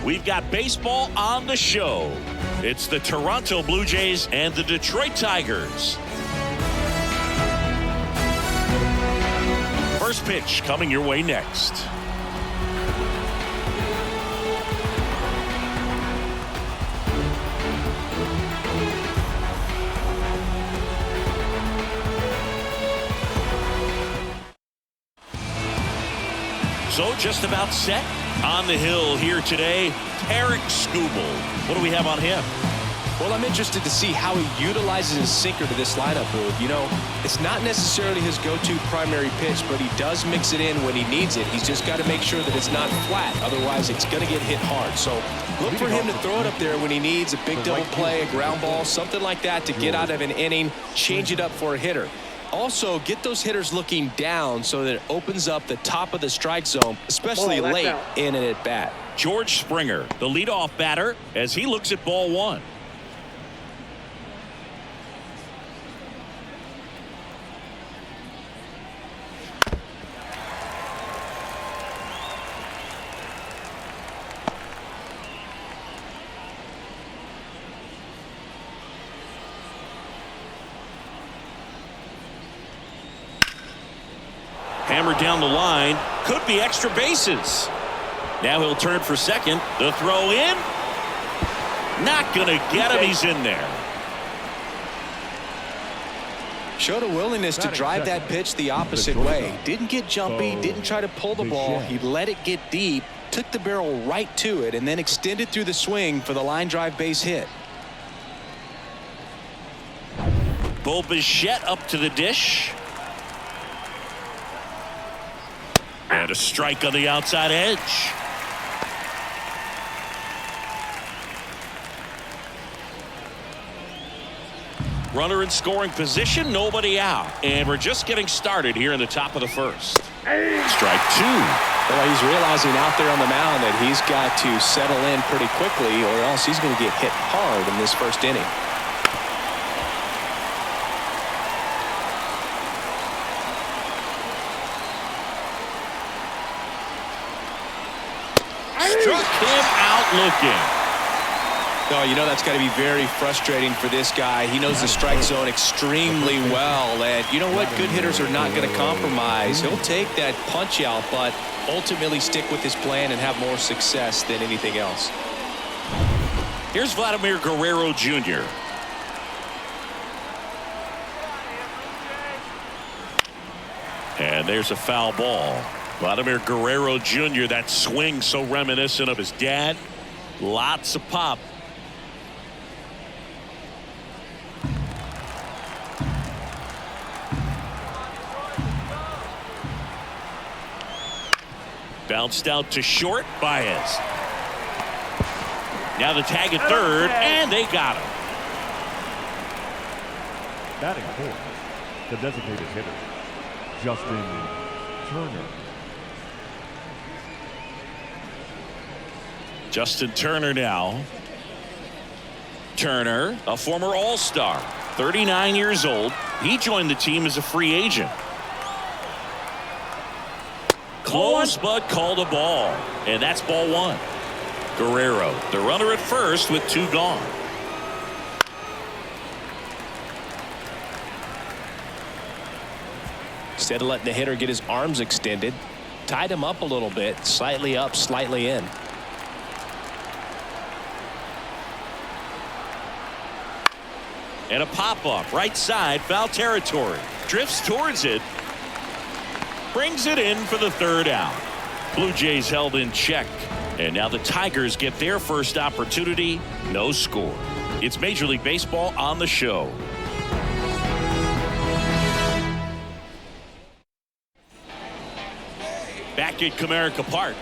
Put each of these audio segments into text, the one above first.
we've got baseball on the show. It's the Toronto Blue Jays and the Detroit Tigers. First pitch coming your way next. So just about set on the hill here today, Tarek Skubal. What do we have on him? Well, I'm interested to see how he utilizes his sinker to this lineup move. You know, it's not necessarily his go-to primary pitch, but he does mix it in when he needs it. He's just got to make sure that it's not flat. Otherwise, it's going to get hit hard. So look for him to throw it up there when he needs a big double play, a ground ball, something like that to get out of an inning, change it up for a hitter. Also, get those hitters looking down so that it opens up the top of the strike zone, especially late in an at-bat. George Springer, the leadoff batter, as he looks at ball one. Hammered down the line, could be extra bases. Now he'll turn for second. The throw in, not gonna get him. He's in there. Showed a willingness to drive that pitch the opposite way. Didn't get jumpy, didn't try to pull the ball. He let it get deep, took the barrel right to it, and then extended through the swing for the line drive base hit. Bo Bichette up to the dish. And a strike on the outside edge. Runner in scoring position, nobody out. And we're just getting started here in the top of the first. Strike two. Well, he's realizing out there on the mound that he's got to settle in pretty quickly or else he's going to get hit hard in this first inning. Struck him out looking. Oh, you know that's got to be very frustrating for this guy. He knows the strike zone extremely well, and you know what? Good hitters are not going to compromise. He'll take that punch out, but ultimately stick with his plan and have more success than anything else. Here's Vladimir Guerrero Jr. And there's a foul ball. Vladimir Guerrero Jr., that swing so reminiscent of his dad. Lots of pop. Bounced out to short. Baez. Now the tag at third, and they got him. Batting fourth, the designated hitter, Justin Turner. Justin Turner now. Turner, a former All-Star, 39 years old. He joined the team as a free agent. Close, but called a ball. And that's ball one. Guerrero, the runner at first with two gone. Instead of letting the hitter get his arms extended, tied him up a little bit, slightly up, slightly in. And a pop-up, right side, foul territory. Drifts towards it. Brings it in for the third out. Blue Jays held in check. And now the Tigers get their first opportunity. No score. It's Major League Baseball on the show. Back at Comerica Park.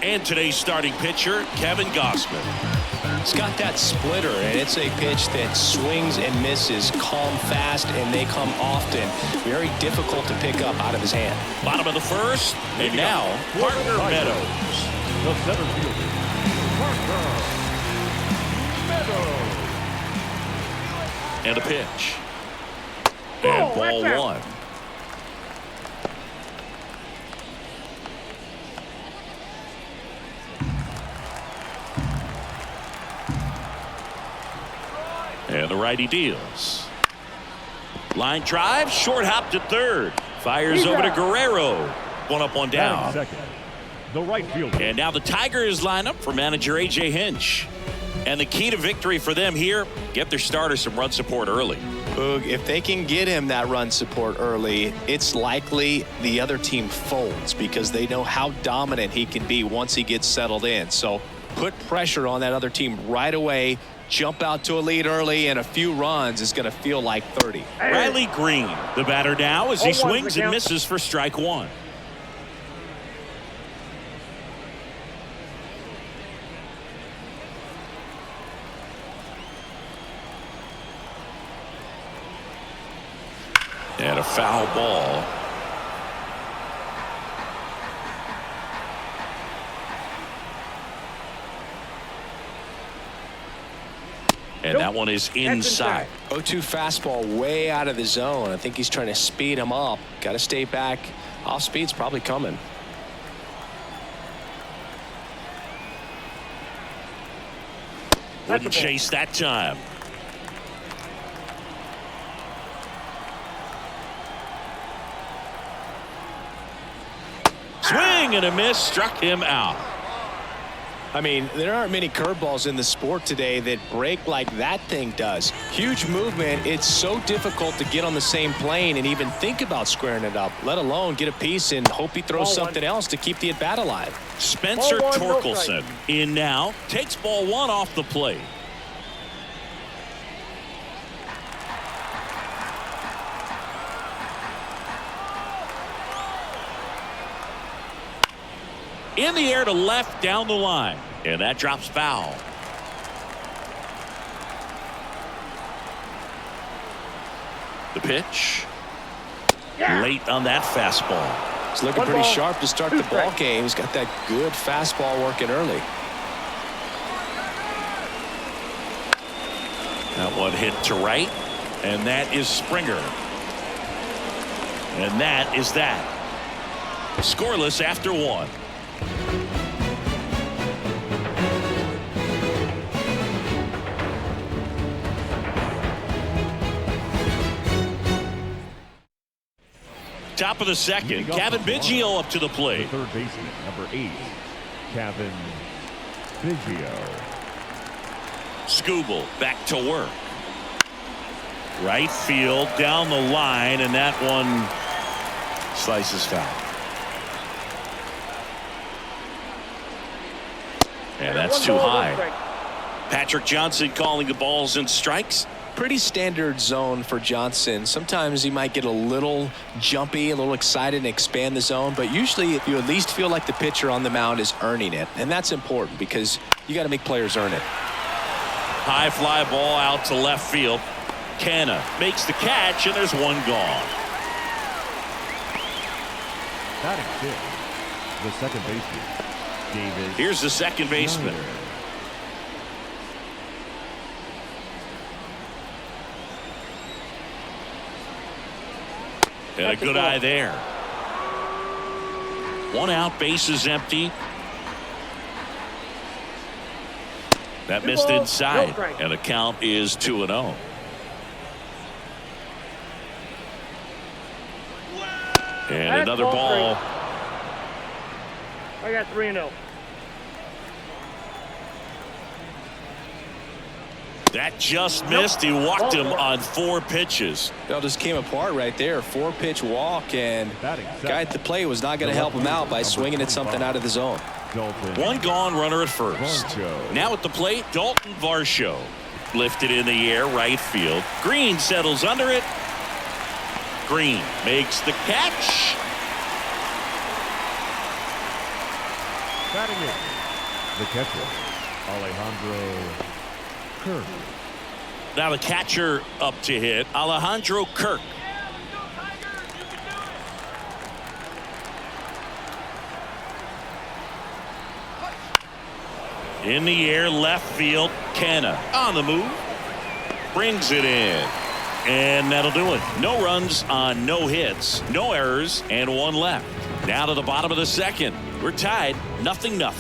And today's starting pitcher, Kevin Gausman. He's got that splitter, and it's a pitch that swings and misses, come fast, and they come often. Very difficult to pick up out of his hand. Bottom of the first, and now Parker Meadows. The center fielder, Parker Meadows. And a pitch. And ball one. And the righty deals. Line drive, short hop to third. Fires over to Guerrero. One up, one down. Second, the right fielder. And now the Tigers line up for manager A.J. Hinch. And the key to victory for them here, get their starter some run support early. Boog, if they can get him that run support early, it's likely the other team folds because they know how dominant he can be once he gets settled in. So put pressure on that other team right away. Jump out to a lead early, and a few runs is going to feel like 30. Riley Green, the batter now, as he swings and misses for strike one. And a foul ball. And that one is inside. 0-2 fastball way out of the zone. I think he's trying to speed him up. Got to stay back. Off speed's probably coming. Wouldn't chase that time. Swing and a miss, struck him out. I mean, there aren't many curveballs in the sport today that break like that thing does. Huge movement. It's so difficult to get on the same plane and even think about squaring it up, let alone get a piece and hope he throws something else to keep the at bat alive. Spencer Torkelson in now, takes ball one off the plate. In the air to left, down the line, and that drops foul. The pitch. Late on that fastball. He's looking pretty sharp to start the ball game. He's got that good fastball working early. That one hit to right, and that is Springer. And that is that. Scoreless after one. Top of the second, Kevin Biggio up to the plate. The third baseman, number 8, Kevin Biggio. Skubal back to work. Right field, down the line, and that one slices foul. And that's too high. Patrick Johnson calling the balls and strikes. Pretty standard zone for Johnson. Sometimes he might get a little jumpy, a little excited and expand the zone, but usually you at least feel like the pitcher on the mound is earning it, and that's important because you got to make players earn it. High fly ball out to left field. Canna makes the catch, and there's one gone. Batting fifth, the second baseman, David. Here's the second baseman. And a good eye there. One out, base is empty. That missed inside, and the count is 2-0. And another ball. I got 3-0. That just missed. He walked him on 4 pitches. It all just came apart right there. 4-pitch walk, and guy at the plate was not going to help him out by swinging at something out of the zone. One gone, runner at first. Now at the plate, Dalton Varsho. Lifted in the air, right field. Green settles under it. Green makes the catch. Batting in, the catcher, Alejandro Kirk. Now the catcher up to hit, Alejandro Kirk. In the air, left field, Canna on the move. Brings it in. And that'll do it. No runs on no hits, no errors, and 1 left. Now to the bottom of the second. We're tied, 0-0.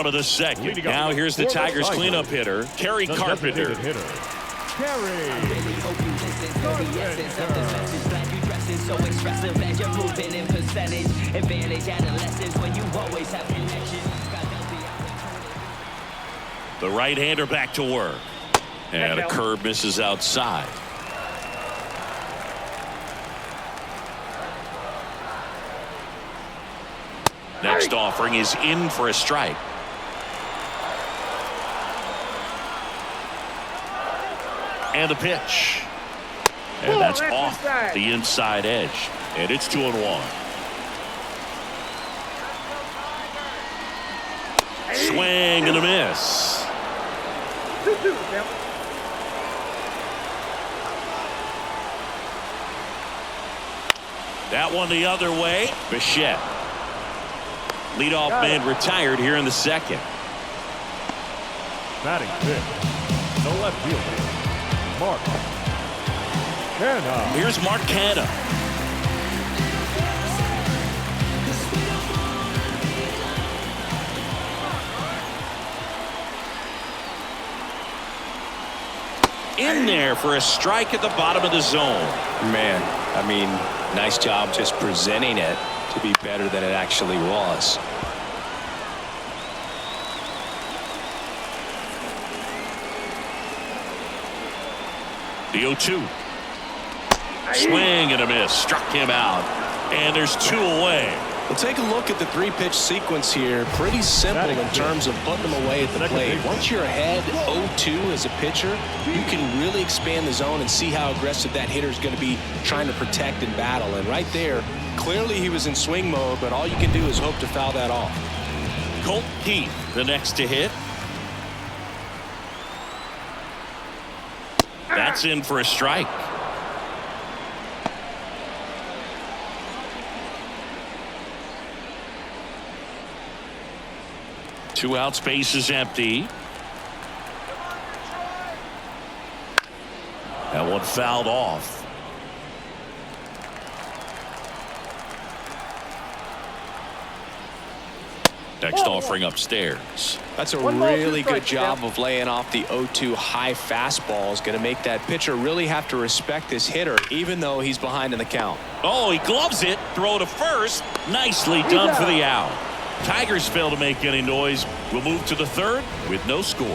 of the second. Leading Now up here's the for the Tigers Tigers, cleanup hitter, Kerry the Carpenter. designated hitter, Kerry. So expressive as you're moving in percentage. Advantage adolescence when you always have connection. The right-hander back to work. And a curve misses outside. Next offering is in for a strike. And the pitch. And that's off the inside edge. And it's 2-1. Swing and a miss. That one the other way. Bichette. Leadoff man retired here in the second. Batting fifth, the left fielder, Mark Canha. Here's Mark Canha. In there for a strike at the bottom of the zone. Man, I mean, nice job just presenting it to be better than it actually was. The 0-2. Swing and a miss. Struck him out. And there's 2 away. Well, take a look at the 3-pitch sequence here. Pretty simple in terms of putting them away at the plate. Once you're ahead 0-2 as a pitcher, you can really expand the zone and see how aggressive that hitter is going to be trying to protect and battle. And right there, clearly he was in swing mode, but all you can do is hope to foul that off. Colt Keith, the next to hit. That's in for a strike. Two outs, base is empty. That one fouled off. Next offering upstairs. That's a really good job of laying off the 0-2 high fastball. Is going to make that pitcher really have to respect this hitter, even though he's behind in the count. Oh, he gloves it. Throw to first. Nicely done for the out. Tigers fail to make any noise. We'll move to the third with no score.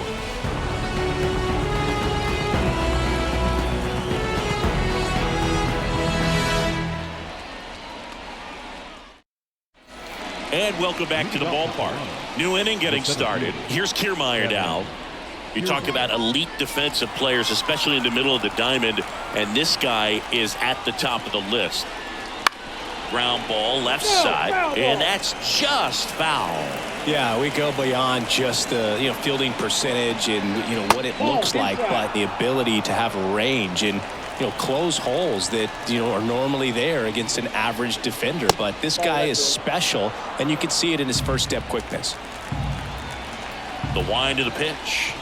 And welcome back to the ballpark. New inning getting started. Here's Kiermaier now. You talk about elite defensive players, especially in the middle of the diamond, and this guy is at the top of the list. Ground ball left side, and that's just foul. Yeah, we go beyond just the fielding percentage and what it looks like, but the ability to have range and close holes that are normally there against an average defender. But this guy is special, and you can see it in his first step quickness. The wind of the pitch.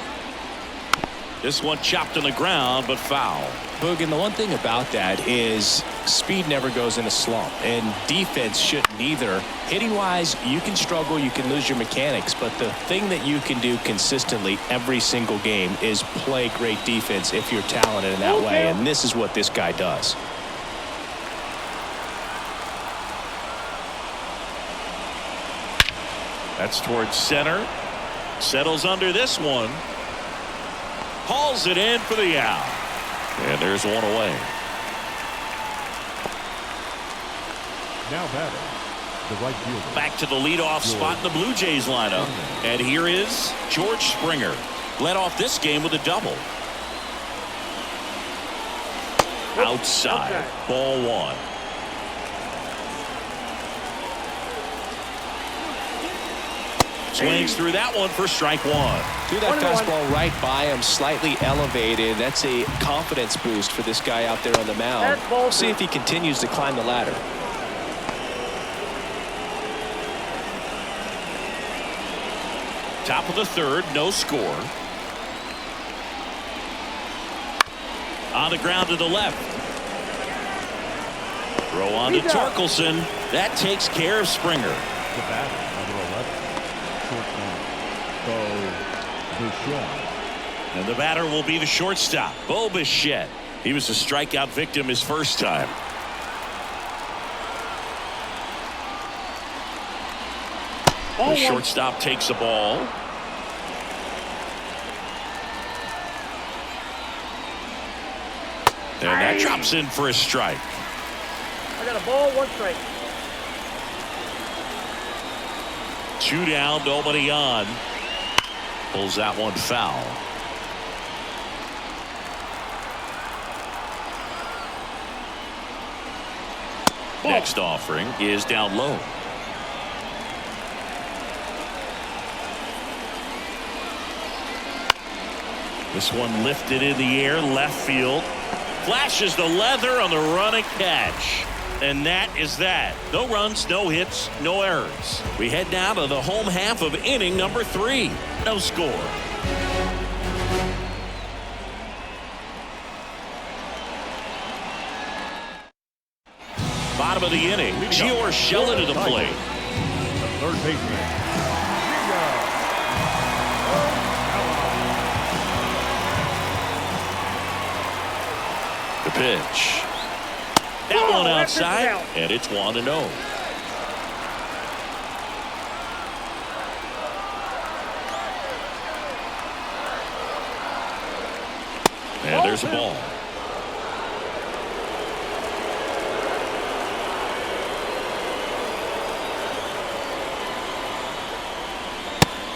This one chopped on the ground, but foul. Boog, and the one thing about that is speed never goes in a slump, and defense shouldn't either. Hitting wise, you can struggle, you can lose your mechanics, but the thing that you can do consistently every single game is play great defense if you're talented in that way, and this is what this guy does. That's towards center. Settles under this one. Hauls it in for the out. And there's one away. Now batting, the right fielder. Back to the leadoff spot in the Blue Jays lineup. And here is George Springer. Led off this game with a double. Outside. Ball one. Swings through that one for strike one. Threw that fastball right by him, slightly elevated. That's a confidence boost for this guy out there on the mound. See if he continues to climb the ladder. Top of the third, no score. On the ground to the left. Throw on to Torkelson. That takes care of Springer. The batter, number 11, short man, Bichette. And the batter will be the shortstop, Bo Bichette. He was a strikeout victim his first time. The shortstop takes a ball. And that drops in for a strike. I got a ball, 1 strike. 2 down, nobody on. Pulls that one foul. Next offering is down low. This one lifted in the air, left field. Flashes the leather on the running catch. And that is that. No runs, no hits, no errors. We head now to the home half of inning number 3. No score. Bottom of the inning. Gio Shella to the plate. The third baseman. The pitch. That one outside, and it's 1-0. And there's a ball.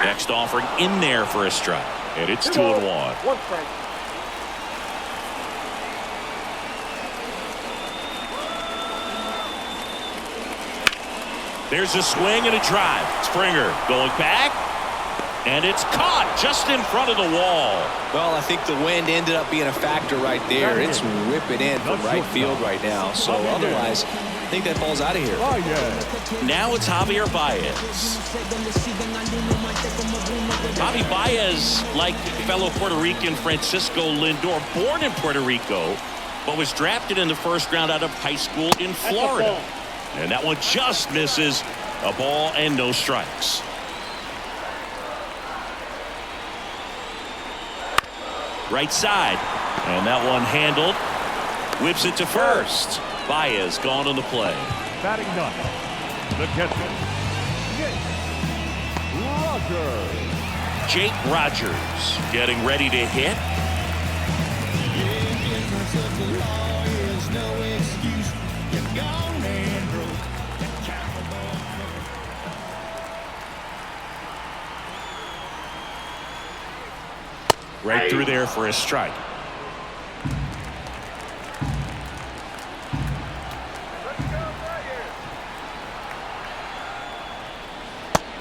Next offering in there for a strike, and it's 2-1. 1 strike. There's a swing and a drive. Springer going back, and it's caught just in front of the wall. Well, I think the wind ended up being a factor right there. It's ripping in from right field right now. So otherwise, I think that ball's out of here. Now it's Javier Baez. Javi Baez, like fellow Puerto Rican Francisco Lindor, born in Puerto Rico, but was drafted in the first round out of high school in Florida. And that one just misses. A ball and no strikes. Right side. And that one handled. Whips it to first. Baez gone on the play. Batting ninth, the catcher, Jake Rogers. Jake Rogers getting ready to hit. Right through there for a strike.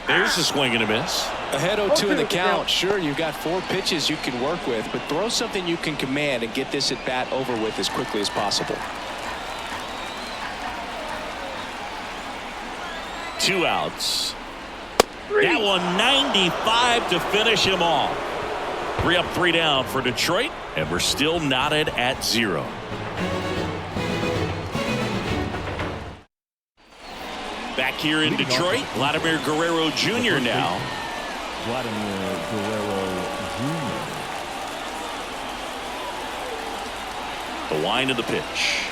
There's a swing and a miss. Ahead 0-2 in the count. Sure, you've got 4 pitches you can work with, but throw something you can command and get this at bat over with as quickly as possible. 2 outs. That one 95 to finish him off. 3 up, 3 down for Detroit, and we're still knotted at 0. Back here in Detroit, Vladimir Guerrero Jr. now. Vladimir Guerrero Jr. The wind of the pitch.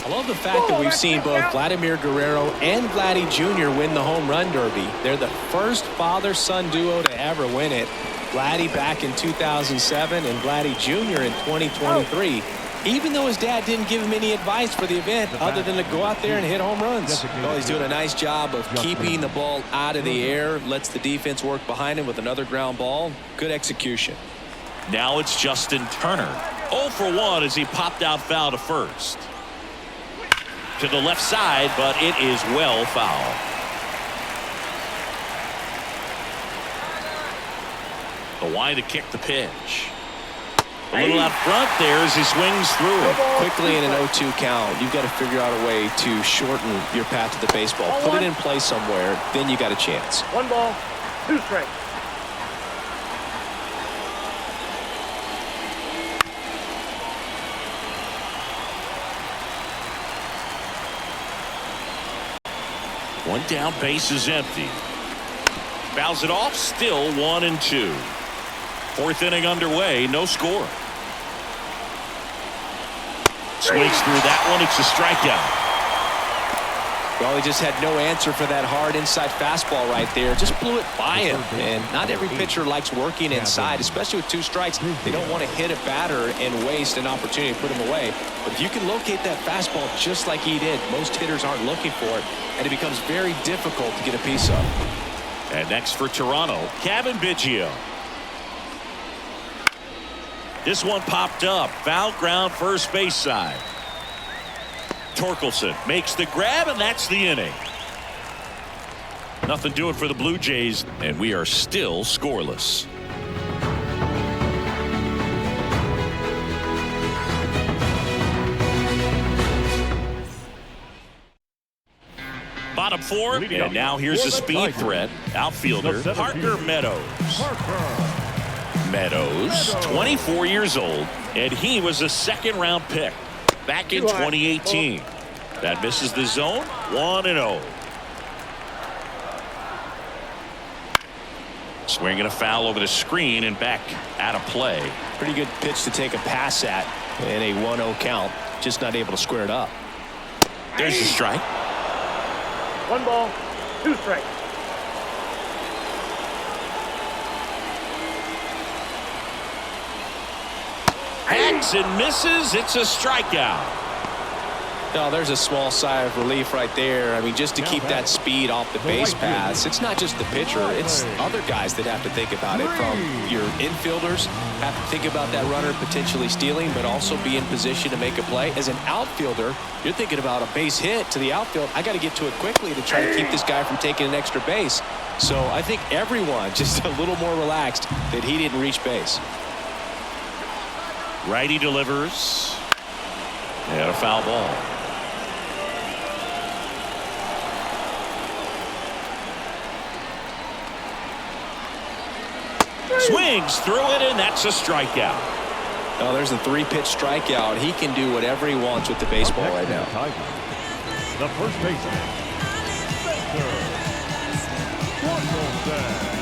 I love the fact that we've seen both Vladimir Guerrero and Vladdy Jr. win the home run derby. They're the first father-son duo to ever win it. Vladdy back in 2007 and Vladdy Jr. in 2023. Even though his dad didn't give him any advice for the event other than to go out there and hit home runs. Well, he's doing a nice job of keeping the ball out of the air. Lets the defense work behind him with another ground ball. Good execution. Now it's Justin Turner. 0 for 1 as he popped out foul to first. To the left side, but it is well foul. The wind to kick the pitch. A little out front there as he swings through it. Quickly in an 0-2 count, you've got to figure out a way to shorten your path to the baseball. Put it in play somewhere, then you got a chance. 1 ball, 2 strikes. One down, base is empty. Fouls it off, still 1-2. Fourth inning underway, no score. Swings through that one. It's a strikeout. Well, he just had no answer for that hard inside fastball right there. Just blew it by him. And not every pitcher likes working inside, especially with 2 strikes. They don't want to hit a batter and waste an opportunity to put him away. But if you can locate that fastball just like he did, most hitters aren't looking for it, and it becomes very difficult to get a piece of. And next for Toronto, Kevin Biggio. This one popped up. Foul ground first base side. Torkelson makes the grab, and that's the inning. Nothing doing for the Blue Jays, and we are still scoreless. Bottom 4, and now here's the speed threat. Outfielder Parker Meadows. Meadows, 24 years old, and he was a second-round pick back in 2018. That misses the zone. 1-0. Swinging a foul over the screen and back out of play. Pretty good pitch to take a pass at in a 1-0 count. Just not able to square it up. There's the strike. 1 ball, 2 strikes. Hacks and misses. It's a strikeout. No, there's a small sigh of relief right there. I mean, just to keep that speed off the base paths. It's not just the pitcher. It's other guys that have to think about it. From your infielders have to think about that runner potentially stealing, but also be in position to make a play. As an outfielder, you're thinking about a base hit to the outfield. I got to get to it quickly to try to keep this guy from taking an extra base. So I think everyone just a little more relaxed that he didn't reach base. Righty delivers. And a foul ball. Swings through it, and that's a strikeout. Oh, there's a 3-pitch strikeout. He can do whatever he wants with the baseball right now. The first baseman, Spencer Torkelson.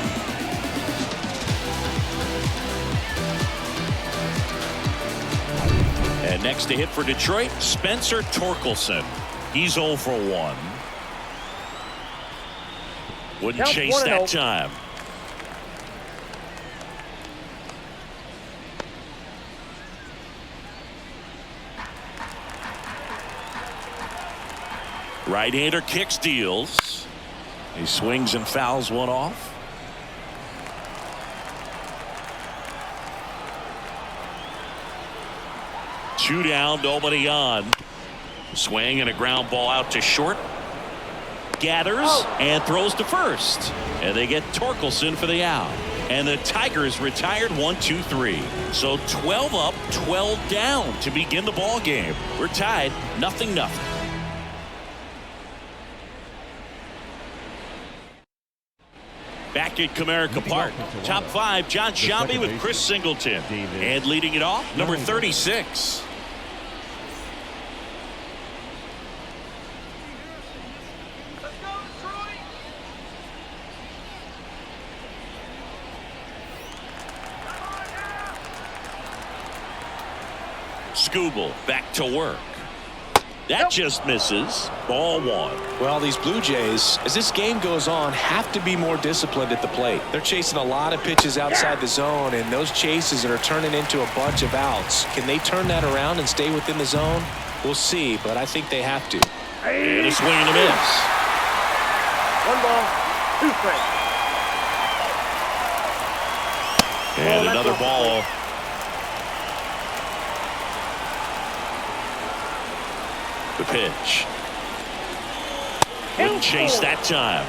And next to hit for Detroit, Spencer Torkelson. He's 0 for 1. Wouldn't Count chase that time. Right-hander kicks, deals. He swings and fouls one off. Two down, nobody on. Swing and a ground ball out to short. Gathers and throws to first. And they get Torkelson for the out. And the Tigers retired 1-2-3. So 12 up, 12 down to begin the ball game. We're tied 0-0. Back at Comerica Park, top 5, John Shelby with Chris Singleton. And leading it off, number 36. Skubal back to work. That just misses. Ball 1. Well, these Blue Jays, as this game goes on, have to be more disciplined at the plate. They're chasing a lot of pitches outside the zone, and those chases are turning into a bunch of outs. Can they turn that around and stay within the zone? We'll see, but I think they have to. And a swing and a miss. 1 ball, 2 strikes. And another ball. The pitch. Wouldn't chase that time.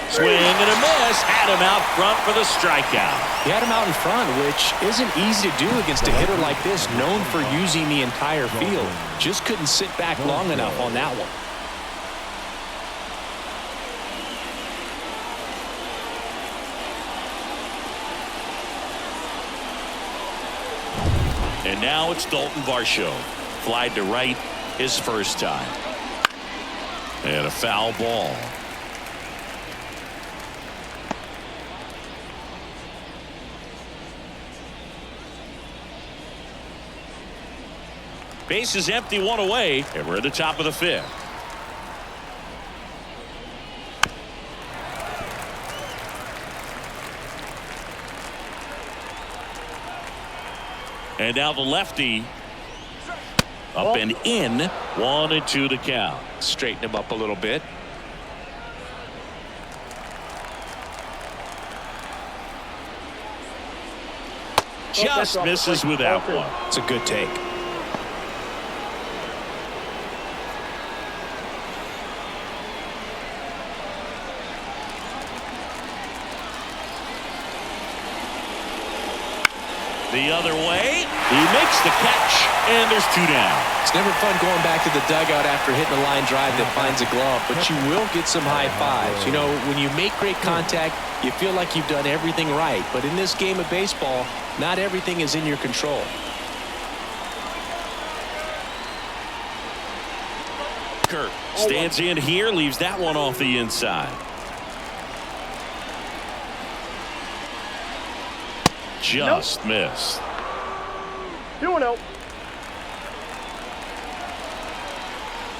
Swing and a miss. Had him out front for the strikeout. He had him out in front, which isn't easy to do against a hitter like this, known for using the entire field. Just couldn't sit back long enough on that one. And now it's Dalton Varsho. Flied to right his first time. And a foul ball. Base is empty, one away, and we're at the top of the 5th. And now the lefty up and in, 1-2 the count. Straighten him up a little bit. Just misses with that one. It's a good take. The other way, he makes the catch, and there's 2 down. It's never fun going back to the dugout after hitting a line drive that finds a glove, but you will get some high fives. You know, when you make great contact, you feel like you've done everything right. But in this game of baseball, not everything is in your control. Kurt stands in here, leaves that one off the inside. Just missed. 2-0.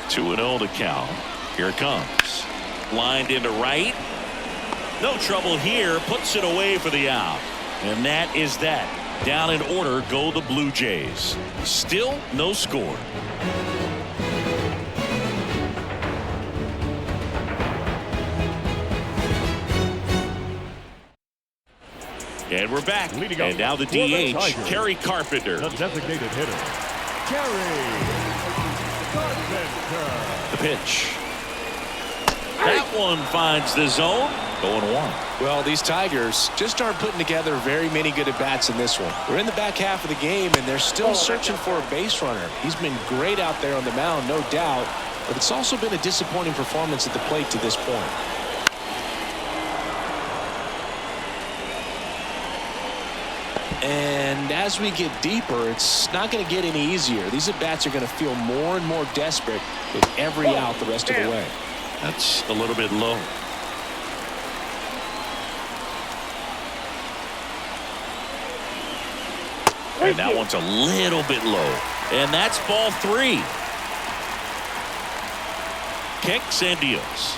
2-0 to count. Here it comes. Lined into right. No trouble here. Puts it away for the out. And that is that. Down in order go the Blue Jays. Still no score. And we're back. And now the DH, Kerry Carpenter. The designated hitter, Kerry Carpenter. The pitch. That one finds the zone. 0-1. Well, these Tigers just aren't putting together very many good at-bats in this one. We're in the back half of the game, and they're still searching for a base runner. He's been great out there on the mound, no doubt, but it's also been a disappointing performance at the plate to this point. And as we get deeper, it's not going to get any easier. These at-bats are going to feel more and more desperate with every out the rest of the way. That's a little bit low. And that one's a little bit low. And that's ball 3. Kicks and deals.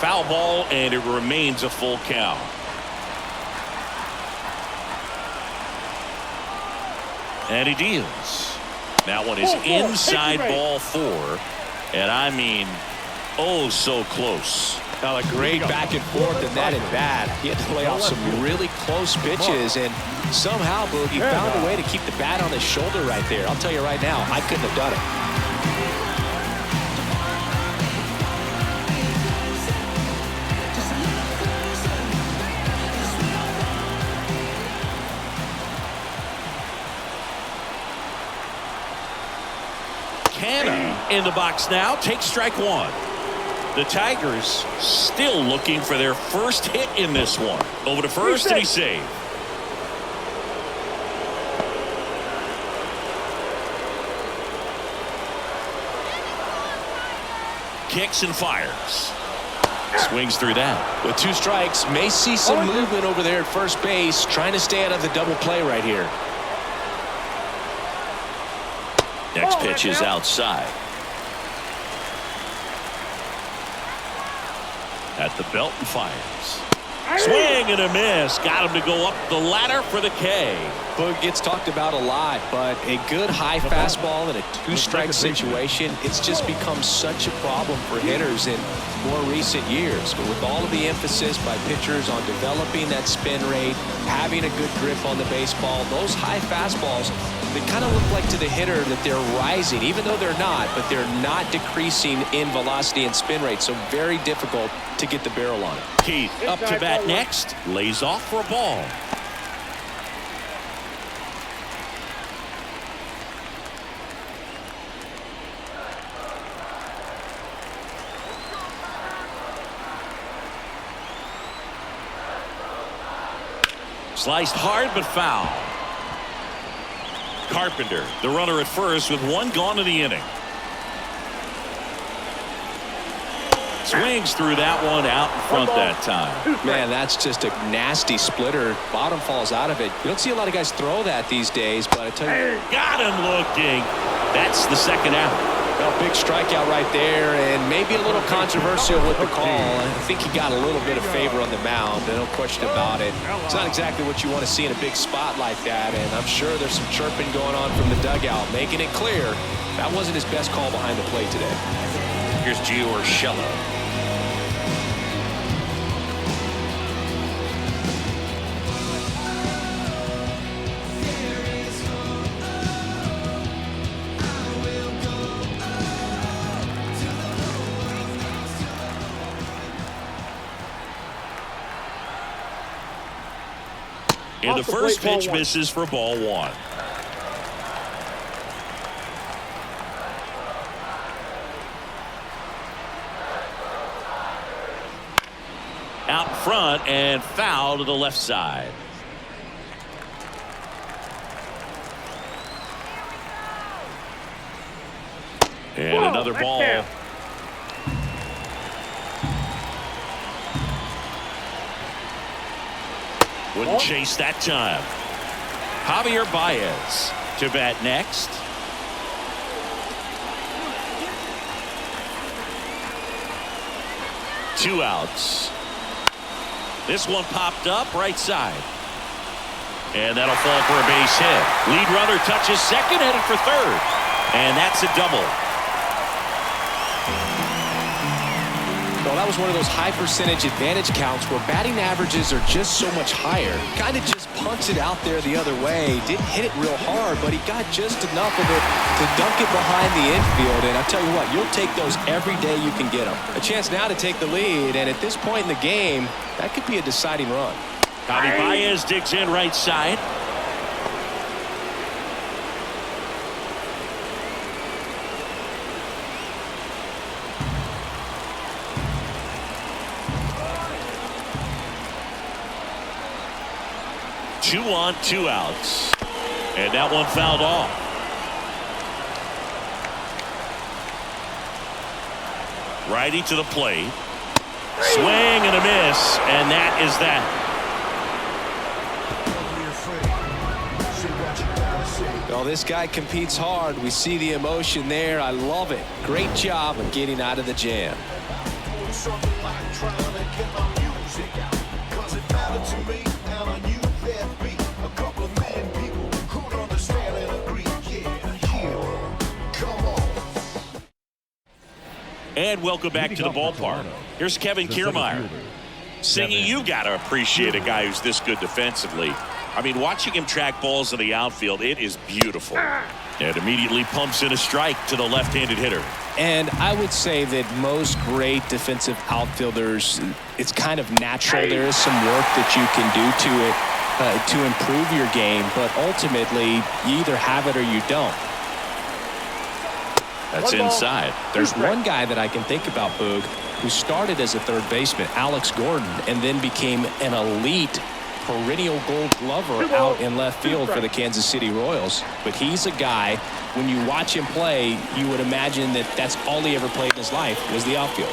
Foul ball, and it remains a full count. And he deals. That one is inside ball 4. And I mean, oh, so close. Now a great back and forth in that at bat. He had to lay off some really close pitches, and somehow, Boog, he found a way to keep the bat on his shoulder right there. I'll tell you right now, I couldn't have done it. Canna in the box now, takes strike 1. The Tigers still looking for their first hit in this one. Over to first, and he's saved. Kicks and fires. Swings through that. With 2 strikes, may see some movement over there at first base, trying to stay out of the double play right here. Next pitch is outside. At the belt and fires. Swing and a miss. Got him to go up the ladder for the K. Boog gets talked about a lot, but a good high fastball in a 2-strike situation, it's just become such a problem for hitters in more recent years. But with all of the emphasis by pitchers on developing that spin rate, having a good grip on the baseball, those high fastballs, they kind of look like to the hitter that they're rising, even though they're not, but they're not decreasing in velocity and spin rate, so very difficult to get the barrel on it. Keith up to bat next, lays off for a ball. Sliced hard but foul. Carpenter, the runner at first with 1 gone in the inning. Swings through that one out in front that time. Man, that's just a nasty splitter. Bottom falls out of it. You don't see a lot of guys throw that these days, but I tell you. Got him looking. That's the second out. Well, big strikeout right there, and maybe a little controversial with the call. I think he got a little bit of favor on the mound, no question about it. It's not exactly what you want to see in a big spot like that, and I'm sure there's some chirping going on from the dugout, making it clear that wasn't his best call behind the plate today. Here's Gio Urshela. And the first pitch misses for ball one. Out front and foul to the left side. And another ball. Wouldn't chase that time. Javier Baez to bat next. Two outs. This one popped up right side. And that'll fall for a base hit. Lead runner touches second, headed for third. And that's a double. Well, that was one of those high percentage advantage counts where batting averages are just so much higher. Kind of just punts it out there the other way. Didn't hit it real hard, but he got just enough of it to dunk it behind the infield. And I'll tell you what, you'll take those every day you can get them. A chance now to take the lead, and at this point in the game, that could be a deciding run. Javi Baez digs in right side. Two on, two outs. And that one fouled off. Righty to the plate. Swing and a miss. And that is that. Well, this guy competes hard. We see the emotion there. I love it. Great job of getting out of the jam. And welcome back to the ballpark. Here's Kevin Kiermaier. Singy, you got to appreciate a guy who's this good defensively. I mean, watching him track balls in the outfield, it is beautiful. And immediately pumps in a strike to the left-handed hitter. And I would say that most great defensive outfielders, it's kind of natural. There is some work that you can do to improve your game, but ultimately, you either have it or you don't. That's inside. There's one guy that I can think about, Boog, who started as a third baseman, Alex Gordon, and then became an elite perennial gold glover out in left field for the Kansas City Royals. But he's a guy, when you watch him play, you would imagine that that's all he ever played in his life was the outfield.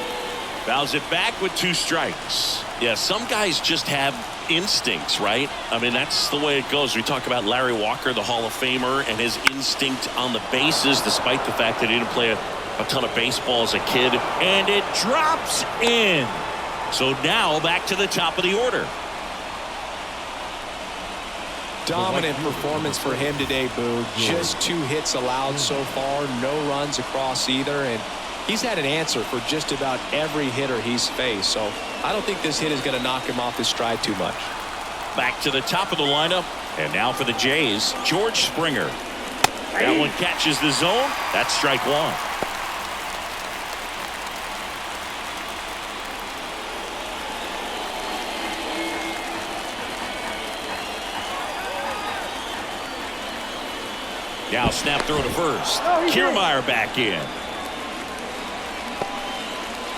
Fouls it back with two strikes. Yeah, some guys just have instincts, right? I mean, that's the way it goes. We talk about Larry Walker, the Hall of Famer, and his instinct on the bases, despite the fact that he didn't play a ton of baseball as a kid. And it drops in. So now back to the top of the order. Dominant performance for him today, Boo. Just 2 hits allowed so far, no runs across either, and he's had an answer for just about every hitter he's faced. So I don't think this hit is going to knock him off his stride too much. Back to the top of the lineup, and now for the Jays, George Springer. That one catches the zone. That's strike one. Now snap throw to first. Kiermaier back in.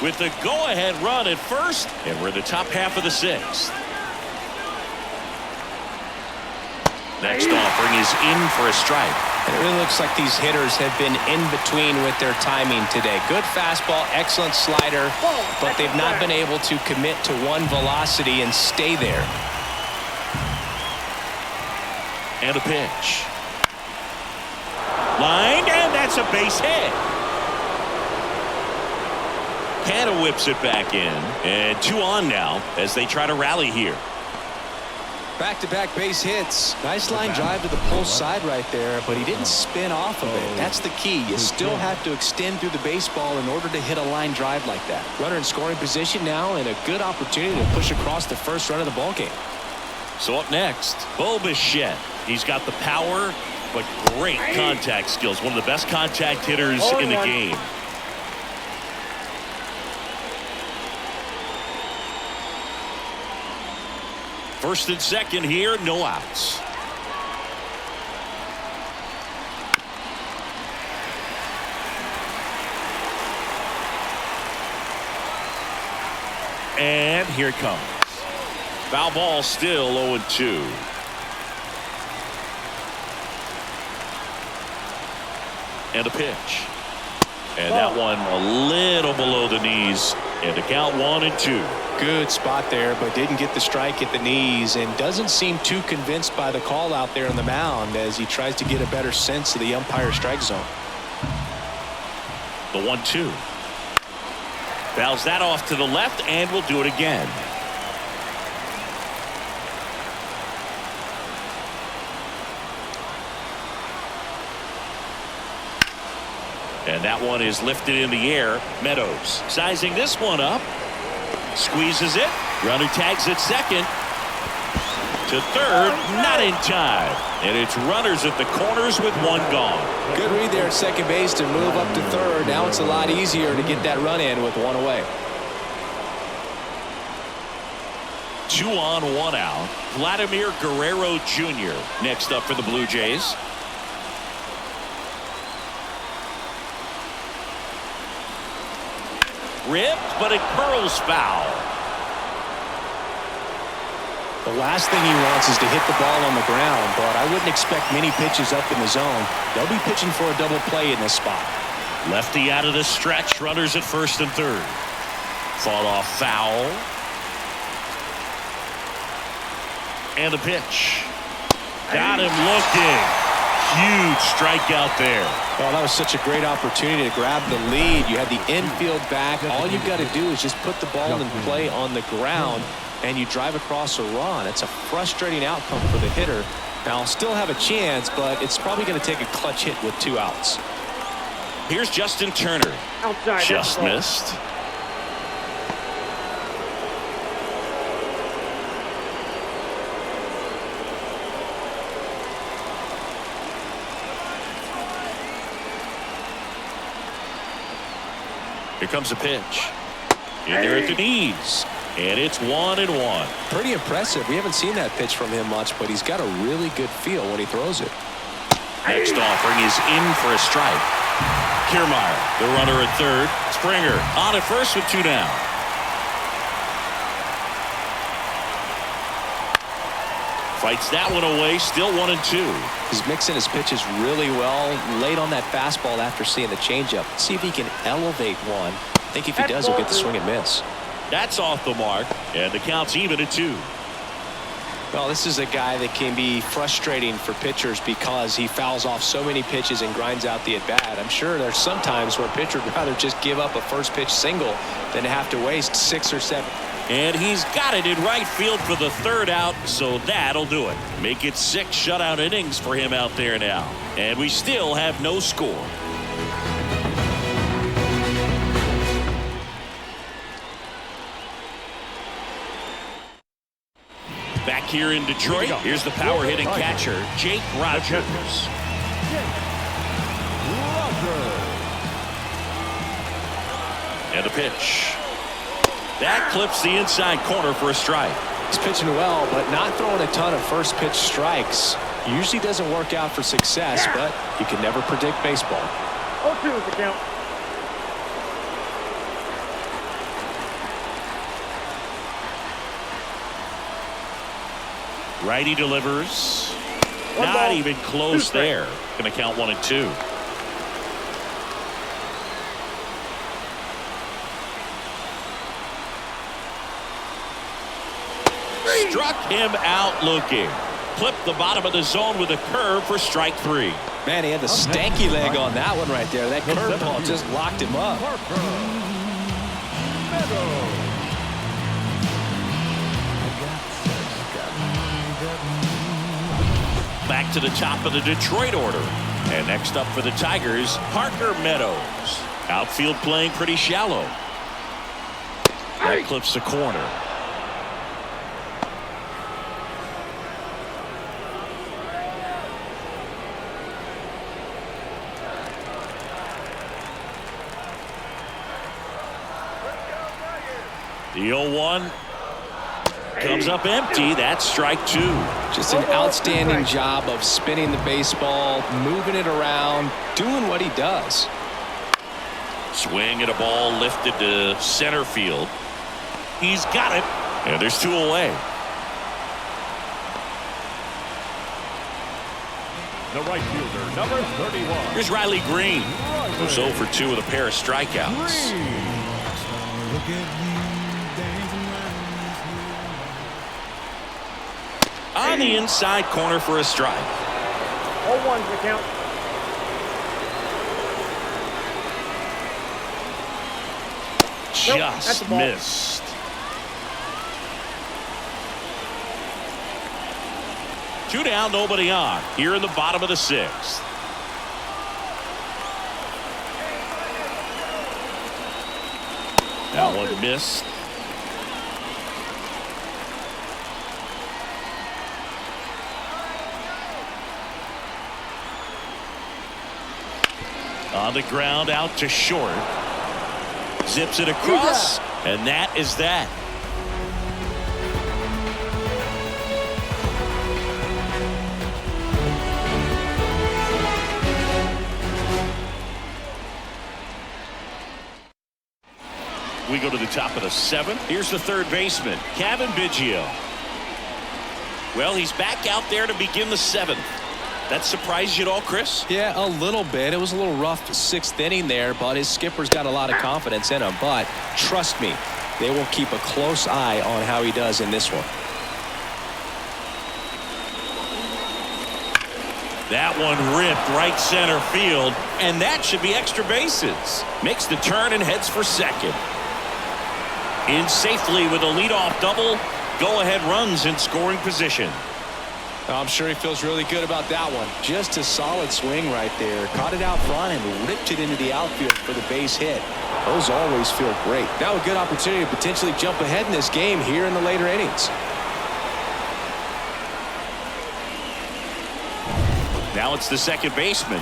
With the go-ahead run at first, and we're in the top half of the 6th. Next offering is in for a strike. And it really looks like these hitters have been in between with their timing today. Good fastball, excellent slider, but they've not been able to commit to one velocity and stay there. And a pitch. Lined, and that's a base hit. Canna whips it back in, and 2 on now as they try to rally here. Back-to-back base hits. Nice line drive to the pull side right there, but he didn't spin off of it. That's the key. You still have to extend through the baseball in order to hit a line drive like that. Runner in scoring position now, and a good opportunity to push across the first run of the ballgame. So up next, Bo Bichette. He's got the power, but great contact skills. One of the best contact hitters in the game. First and second here, no outs. And here it comes. Foul ball, still 0-2. And a pitch. And that one a little below the knees. And the count 1-2. Good spot there, but didn't get the strike at the knees, and doesn't seem too convinced by the call out there on the mound as he tries to get a better sense of the umpire strike zone. The 1-2. Fouls that off to the left, and will do it again. And that one is lifted in the air. Meadows sizing this one up. Squeezes it. Runner tags at second. To third. Not in time. And it's runners at the corners with 1 gone. Good read there at second base to move up to third. Now it's a lot easier to get that run in with 1 away. 2 on, 1 out. Vladimir Guerrero Jr. next up for the Blue Jays. Ripped, but it curls foul. The last thing he wants is to hit the ball on the ground, but I wouldn't expect many pitches up in the zone. They'll be pitching for a double play in this spot. Lefty out of the stretch. Runners at first and third. Fought off foul. And a pitch. Got him looking. Huge strikeout there. Well, that was such a great opportunity to grab the lead. You had the infield back. All you've got to do is just put the ball in play on the ground, and you drive across a run. It's a frustrating outcome for the hitter. Now, still have a chance, but it's probably going to take a clutch hit with 2 outs. Here's Justin Turner. Outside. Just missed. Here comes a pitch. In there at the knees. And it's 1-1. Pretty impressive. We haven't seen that pitch from him much, but he's got a really good feel when he throws it. Next offering is in for a strike. Kiermaier, the runner at third. Springer on at first with 2 down. Fights that one away, still 1-2. He's mixing his pitches really well. Late on that fastball after seeing the changeup. See if he can elevate one. I think if he does, he'll get the swing and miss. That's off the mark, and the count's even at 2. Well, this is a guy that can be frustrating for pitchers because he fouls off so many pitches and grinds out the at-bat. I'm sure there's some times where a pitcher would rather just give up a first pitch single than to have to waste 6 or 7. And he's got it in right field for the 3rd out, so that'll do it. Make it 6 shutout innings for him out there now. And we still have no score. Back here in Detroit, here's the power hitting catcher, Jake Rogers. And a pitch. That clips the inside corner for a strike. He's pitching well, but not throwing a ton of first pitch strikes. Usually doesn't work out for success, but you can never predict baseball. 0-2 is the count. Righty delivers. Not ball, even close there. Going to count 1 and 2. Struck him out looking. Clipped the bottom of the zone with a curve for strike 3. Man, he had the stanky leg on that one right there. That curveball just locked him up. Back to the top of the Detroit order. And next up for the Tigers, Parker Meadows. Outfield playing pretty shallow. That clips the corner. The 0-1 comes up empty. That's strike 2. Just an outstanding job of spinning the baseball, moving it around, doing what he does. Swing at a ball lifted to center field. He's got it. And there's 2 away. The right fielder, number 31. Here's Riley Green, who's 0 for 2 with a pair of strikeouts. On the inside corner for a strike. 0-1 to count. Just missed. Two down, nobody on. Here in the bottom of the 6th. That one missed. On the ground, out to short. Zips it across, and that is that. We go to the top of the 7th. Here's the third baseman, Cavan Biggio. Well, he's back out there to begin the 7th. That surprised you at all, Chris? Yeah, a little bit. It was a little rough 6th inning there, but his skipper's got a lot of confidence in him. But trust me, they will keep a close eye on how he does in this one. That one ripped right center field, and that should be extra bases. Makes the turn and heads for second. In safely with a leadoff double. Go-ahead runs in scoring position. I'm sure he feels really good about that one. Just a solid swing right there. Caught it out front and ripped it into the outfield for the base hit. Those always feel great. Now a good opportunity to potentially jump ahead in this game here in the later innings. Now it's the second baseman.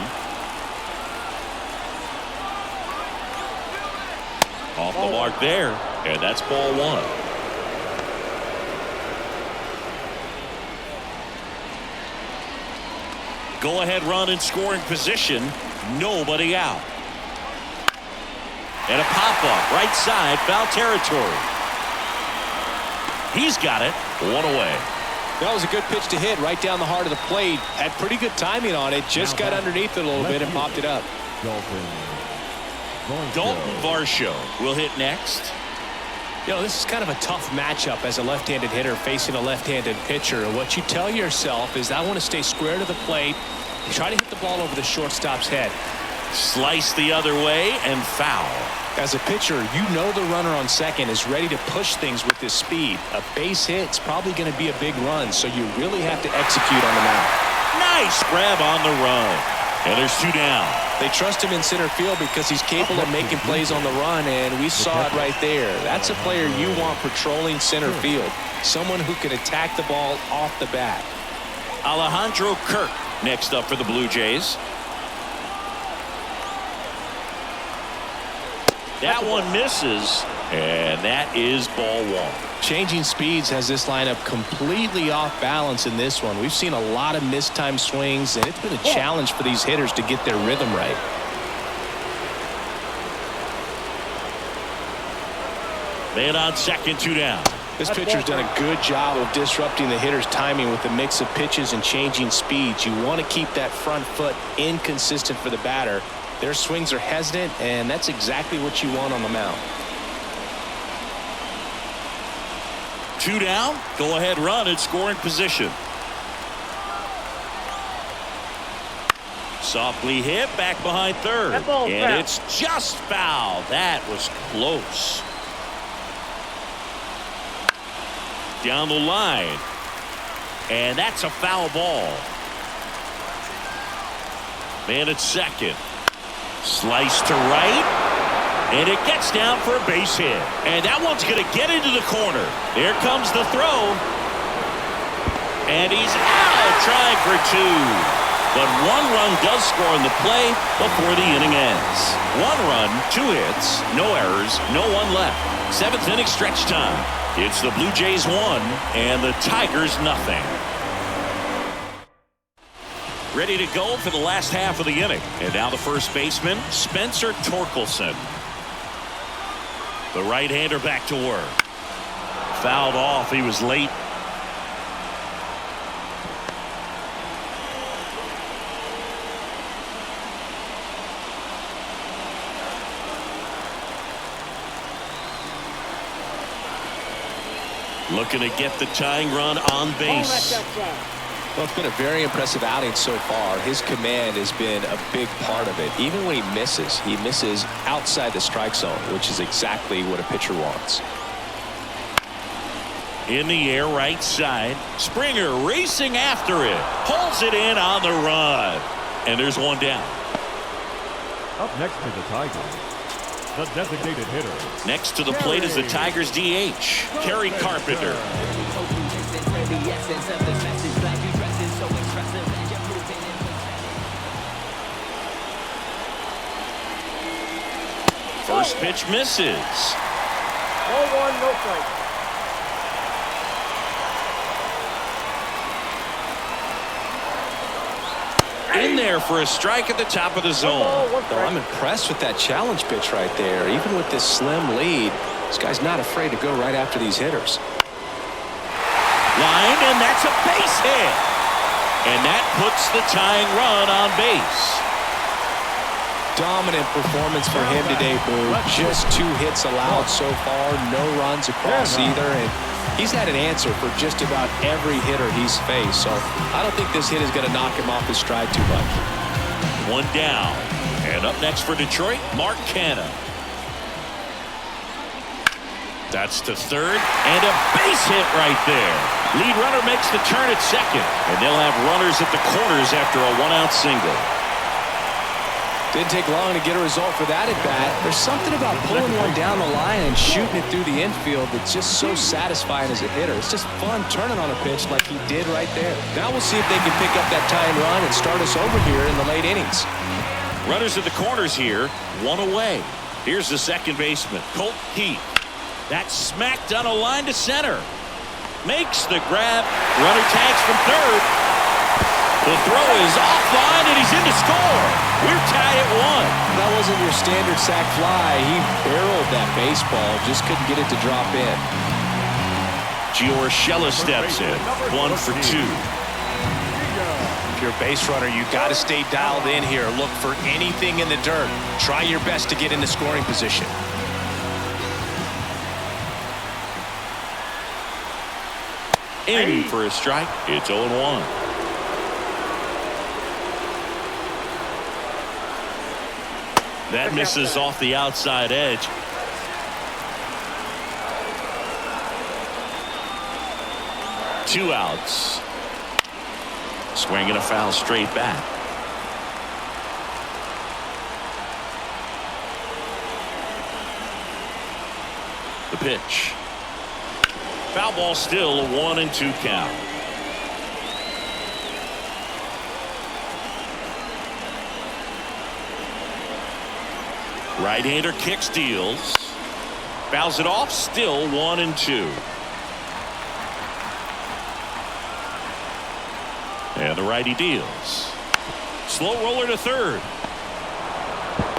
Off the mark there, and that's ball 1. Go-ahead run in scoring position. Nobody out. And a pop-up right side, foul territory. He's got it. 1 away. That was a good pitch to hit right down the heart of the plate. Had pretty good timing on it. Just got underneath it a little bit and popped it up. Dalton Varsho will hit next. You know, this is kind of a tough matchup as a left-handed hitter facing a left-handed pitcher. And what you tell yourself is, I want to stay square to the plate, try to hit the ball over the shortstop's head. Slice the other way and foul. As a pitcher, you know the runner on second is ready to push things with his speed. A base hit's probably going to be a big run, so you really have to execute on the mound. Nice grab on the run. And there's 2 down. They trust him in center field because he's capable of making plays on the run, and we saw it right there. That's a player you want patrolling center field. Someone who can attack the ball off the bat. Alejandro Kirk next up for the Blue Jays. That one misses, and that is ball 1. Changing speeds has this lineup completely off balance in this one. We've seen a lot of mistimed swings, and it's been a challenge for these hitters to get their rhythm right. Man on second, 2 down. This pitcher's done a good job of disrupting the hitter's timing with the mix of pitches and changing speeds. You want to keep that front foot inconsistent for the batter. Their swings are hesitant, and that's exactly what you want on the mound. 2 down. Go ahead run in scoring position. Softly hit back behind third. And foul. It's just foul. That was close. Down the line. And that's a foul ball. Man at second. Slice to right. And it gets down for a base hit. And that one's going to get into the corner. There comes the throw. And he's out trying for 2. But 1 run does score in the play before the inning ends. 1 run, 2 hits, no errors, no one left. 7th inning stretch time. It's the Blue Jays 1 and the Tigers nothing. Ready to go for the last half of the inning. And now the first baseman, Spencer Torkelson. The right-hander back to work. Fouled off. He was late. Looking to get the tying run on base. Well, it's been a very impressive outing so far. His command has been a big part of it. Even when he misses outside the strike zone, which is exactly what a pitcher wants. In the air, right side. Springer racing after it. Pulls it in on the run. And there's 1 down. Up next to the Tigers, the designated hitter. Next to the plate is the Tigers DH, Kerry Carpenter. First pitch misses. 0-1, no strike. In there for a strike at the top of the zone. Well, I'm impressed with that challenge pitch right there. Even with this slim lead, this guy's not afraid to go right after these hitters. Line, and that's a base hit. And that puts the tying run on base. Dominant performance for him today, Boo. Just 2 hits allowed so far, no runs across either, and he's had an answer for just about every hitter he's faced, so I don't think this hit is going to knock him off his stride too much. 1 down. And up next for Detroit, Mark Canha. That's to third, and a base hit right there. Lead runner makes the turn at second, and they'll have runners at the corners after a 1-out single. Didn't take long to get a result for that at bat. There's something about pulling one down the line and shooting it through the infield that's just so satisfying as a hitter. It's just fun turning on a pitch like he did right there. Now we'll see if they can pick up that tying run and start us over here in the late innings. Runners at the corners here, 1 away. Here's the second baseman, Colt Keith. That's smacked on a line to center. Makes the grab. Runner tags from third. The throw is offline, and he's in to score. We're tied at 1. That wasn't your standard sac fly. He barreled that baseball, just couldn't get it to drop in. Gio Urshela steps in, 1 for 2. If you're a base runner, you got to stay dialed in here. Look for anything in the dirt. Try your best to get into scoring position. In for a strike. It's 0-1. That misses off the outside edge. Two outs. Swing and a foul straight back. The pitch. Foul ball, still a 1-2 count. Right-hander kicks, deals. Fouls it off, still 1-2. And the righty deals. Slow roller to third.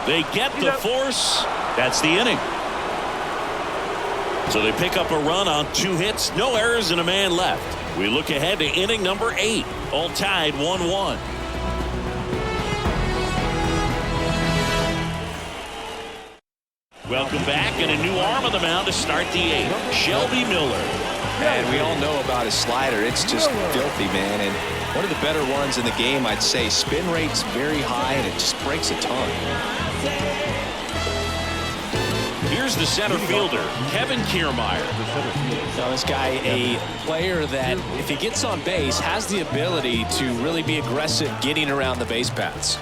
They get the force. That's the inning. So they pick up a run on 2 hits, no errors, and a man left. We look ahead to inning number 8, all tied 1-1. Welcome back, and a new arm on the mound to start the 8th, Shelby Miller. And we all know about his slider. It's just filthy, man. And one of the better ones in the game, I'd say. Spin rate's very high, and it just breaks a ton. Here's the center fielder, Kevin Kiermaier. Now, this guy, a player that, if he gets on base, has the ability to really be aggressive getting around the base paths.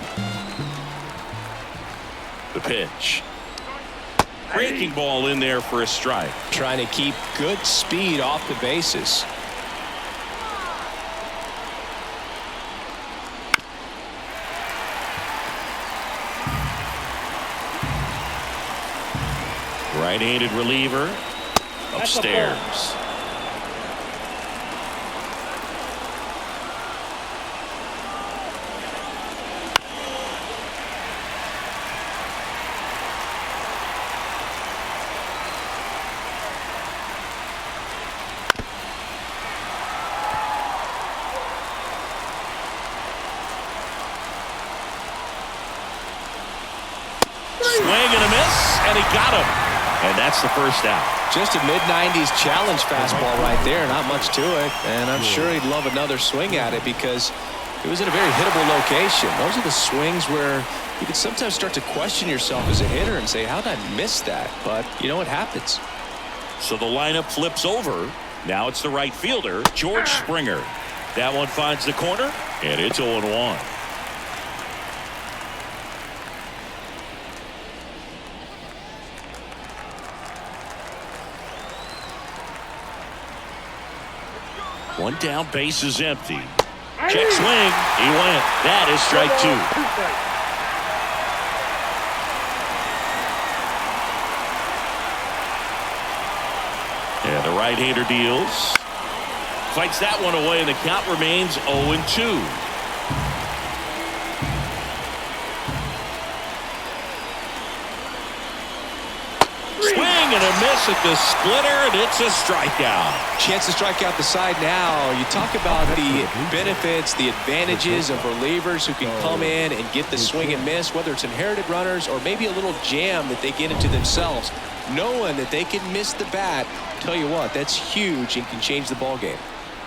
The pitch. Breaking ball in there for a strike. Trying to keep good speed off the bases. Right-handed reliever upstairs. Swing and a miss, and he got him. And that's the first out. Just a mid-90s challenge fastball right there. Not much to it. And I'm sure he'd love another swing at it because it was in a very hittable location. Those are the swings where you can sometimes start to question yourself as a hitter and say, how did I miss that? But, you know, it happens. So the lineup flips over. Now it's the right fielder, George Springer. That one finds the corner, and it's 0-1. One down, base is empty. Check swing. He went. That is strike 2. And the right-hander deals. Fights that one away, and the count remains 0-2. Swing and a miss at the splitter, and it's a strikeout. Chance to strike out the side now. You talk about the benefits, the advantages of relievers who can come in and get the swing and miss, whether it's inherited runners or maybe a little jam that they get into themselves. Knowing that they can miss the bat, tell you what, that's huge and can change the ball game.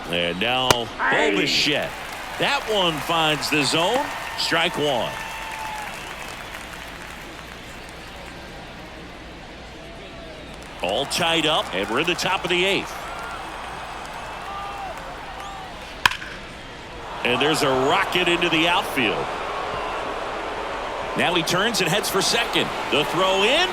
And now, Bichette. That one finds the zone. Strike 1. All tied up, and we're in the top of the 8th. And there's a rocket into the outfield. Now he turns and heads for second. The throw in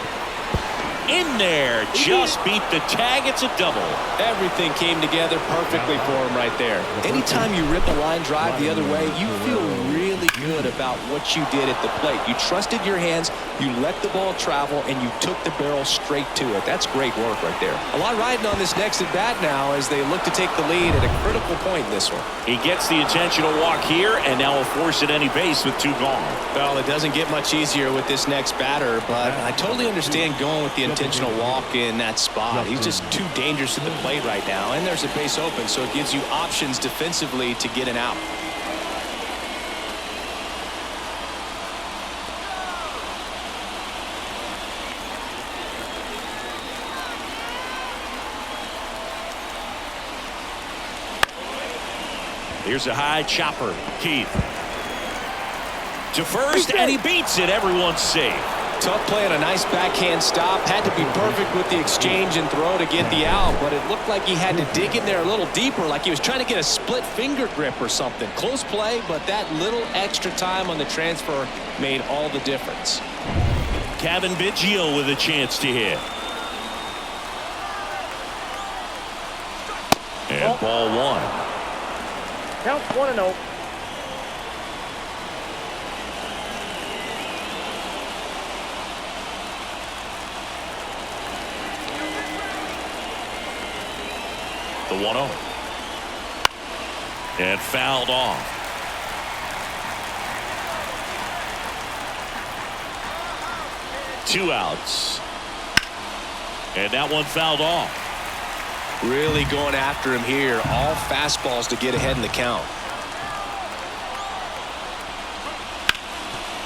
there. Just beat the tag. It's a double. Everything came together perfectly for him right there. Anytime you rip a line drive the other way, you feel really good about what you did at the plate. You trusted your hands, you let the ball travel, and you took the barrel straight to it. That's great work right there. A lot riding on this next at bat now as they look to take the lead at a critical point in this one. He gets the intentional walk here, and now will force at any base with 2 gone. Well, it doesn't get much easier with this next batter, but I totally understand going with the intentional walk in that spot. He's just too dangerous at the plate right now, and there's a base open, so it gives you options defensively to get an out. Here's a high chopper. Keith to first, and he beats it. Everyone's safe. Tough play on a nice backhand stop. Had to be perfect with the exchange and throw to get the out, but it looked like he had to dig in there a little deeper, like he was trying to get a split finger grip or something. Close play, but that little extra time on the transfer made all the difference. Kevin Biggio with a chance to hit. And ball 1. Counts 1-0. The 1-0. And fouled off. Two outs. And that one fouled off. Really going after him here. All fastballs to get ahead in the count.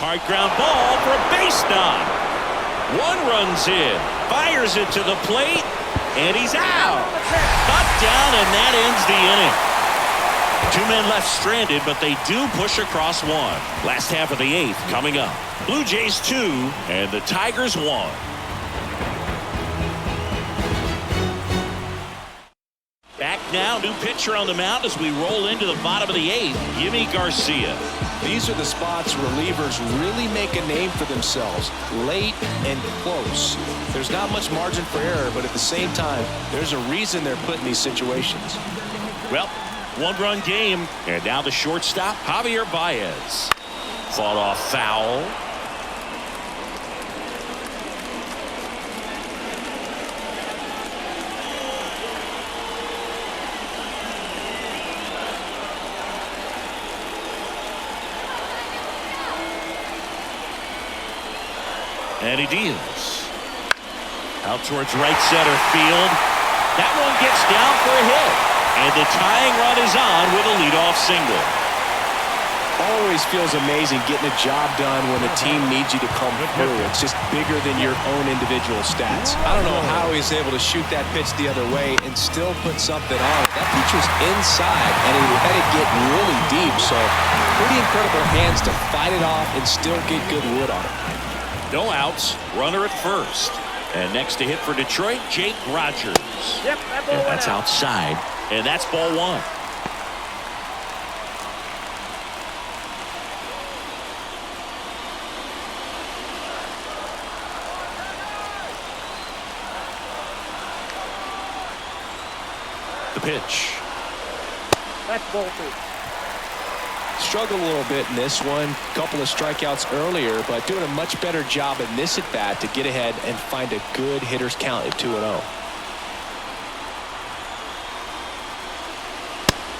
Hard ground ball for a base knock. One runs in, fires it to the plate, and he's out. Cut down, and that ends the inning. 2 men left stranded, but they do push across one. Last half of the 8th coming up. Blue Jays 2 and the Tigers 1. Back now, new pitcher on the mound as we roll into the bottom of the 8th. Yimi Garcia. These are the spots relievers really make a name for themselves. Late and close. There's not much margin for error, but at the same time, there's a reason they're put in these situations. Well, 1-run game, and now the shortstop, Javier Baez. Fought off foul. And he deals. Out towards right center field. That one gets down for a hit. And the tying run is on with a leadoff single. Always feels amazing getting a job done when a team needs you to come through. It's just bigger than your own individual stats. I don't know how he's able to shoot that pitch the other way and still put something on it. That pitch was inside, and he let it get really deep. So pretty incredible hands to fight it off and still get good wood on it. No outs, runner at first. And next to hit for Detroit, Jake Rogers. Yep, that ball And went that's out. outside, and that's ball 1. The pitch. That's ball 2. Struggled a little bit in this one. Couple of strikeouts earlier, but doing a much better job in this at-bat to get ahead and find a good hitter's count at 2-0.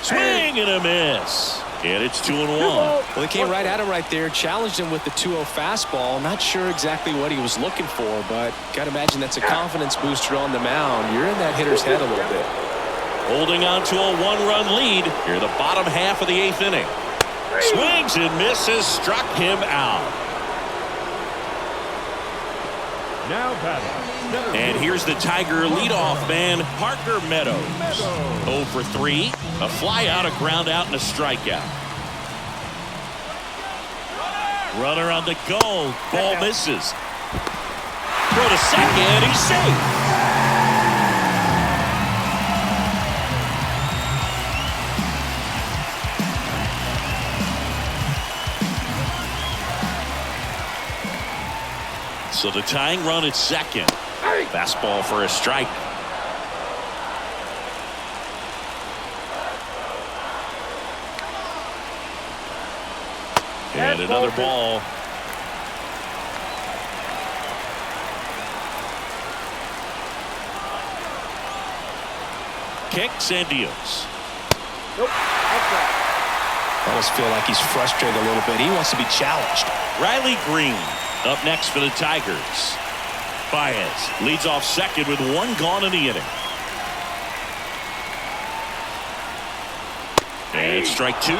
Swing and a miss. And it's 2-1. Well, he came right at him right there, challenged him with the 2-0 fastball. Not sure exactly what he was looking for, but got to imagine that's a confidence booster on the mound. You're in that hitter's head a little bit. Holding on to a 1-run lead here the bottom half of the 8th inning. Swings and misses, struck him out. Now batting. And here's the Tiger leadoff man, Parker Meadows. 0 for 3, a fly out, a ground out, and a strikeout. Runner on the go, ball misses. Throw to second, he's safe. So the tying run at second. Fastball for a strike. And another ball. Kicks and deals. Nope, outside. I almost feel like he's frustrated a little bit. He wants to be challenged. Riley Green up next for the Tigers. Baez leads off second with 1 gone in the inning. And strike 2. We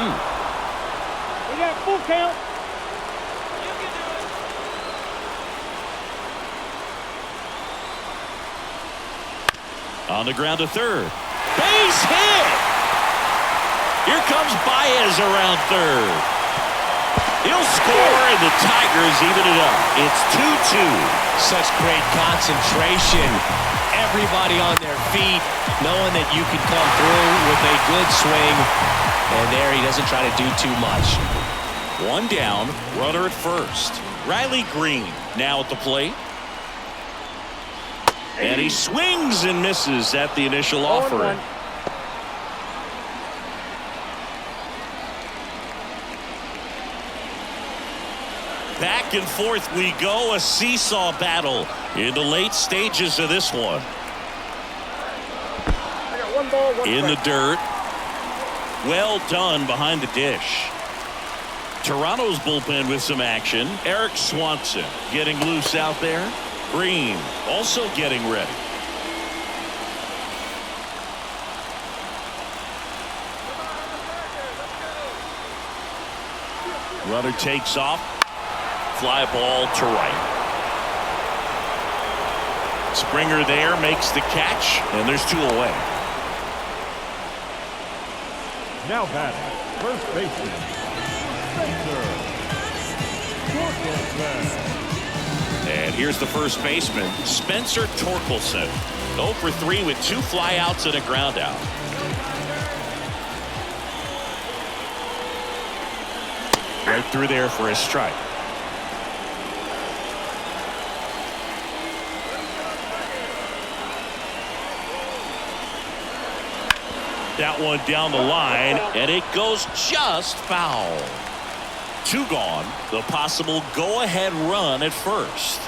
got full count. On the ground to third. Base hit! Here comes Baez around third. He'll score, and the Tigers even it up. It's 2-2. Such great concentration. Everybody on their feet, knowing that you can come through with a good swing. And there he doesn't try to do too much. 1 down, runner at first. Riley Green now at the plate. And he swings and misses at the initial offering. Back and forth we go, a seesaw battle in the late stages of this one. I got 1 ball, 1 In the strike. dirt. Well done behind the dish. Toronto's bullpen with some action. Eric Swanson getting loose out there. Green also getting ready. Runner takes off. Fly ball to right. Springer there makes the catch, and there's 2 away. Now batting, first baseman, Spencer Torkelson. And here's the first baseman, Spencer Torkelson. 0 for 3 with 2 flyouts and a ground out. Right through there for a strike. That one down the line, and it goes just foul. 2 gone. The possible go-ahead run at first.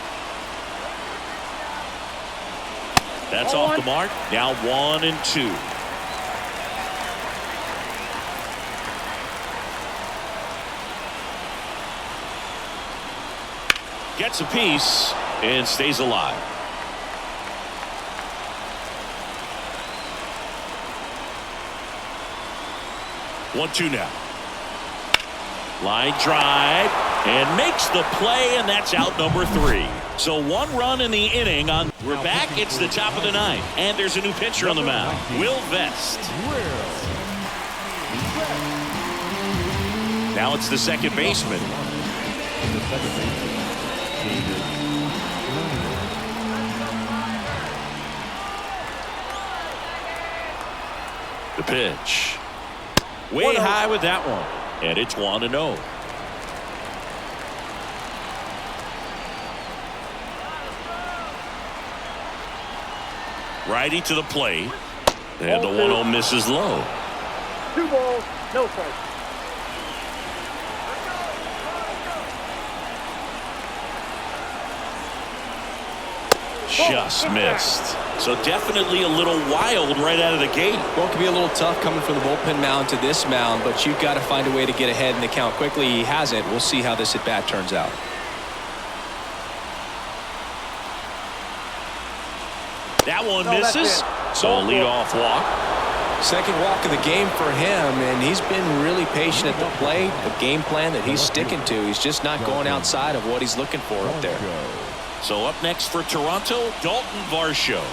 That's off the mark. Now 1 and 2. Gets a piece and stays alive. One, 2 now. Line drive and makes the play, and that's out number 3. So 1 run in the inning. We're back. It's the top of the 9th, and there's a new pitcher on the mound, Will Vest. Now it's the second baseman. The pitch. Way high with that one. And it's 1-0. Righty to the plate. And the 1-0 misses low. 2 balls, no strikes. Just missed. So definitely a little wild right out of the gate. Well, it can be a little tough coming from the bullpen mound to this mound, but you've got to find a way to get ahead in the count quickly. He hasn't. We'll see how this at bat turns out. That one misses. So a leadoff walk. Second walk of the game for him, and he's been really patient at the plate. A game plan that he's sticking to. He's just not going outside of what he's looking for up there. So up next for Toronto, Dalton Varsho.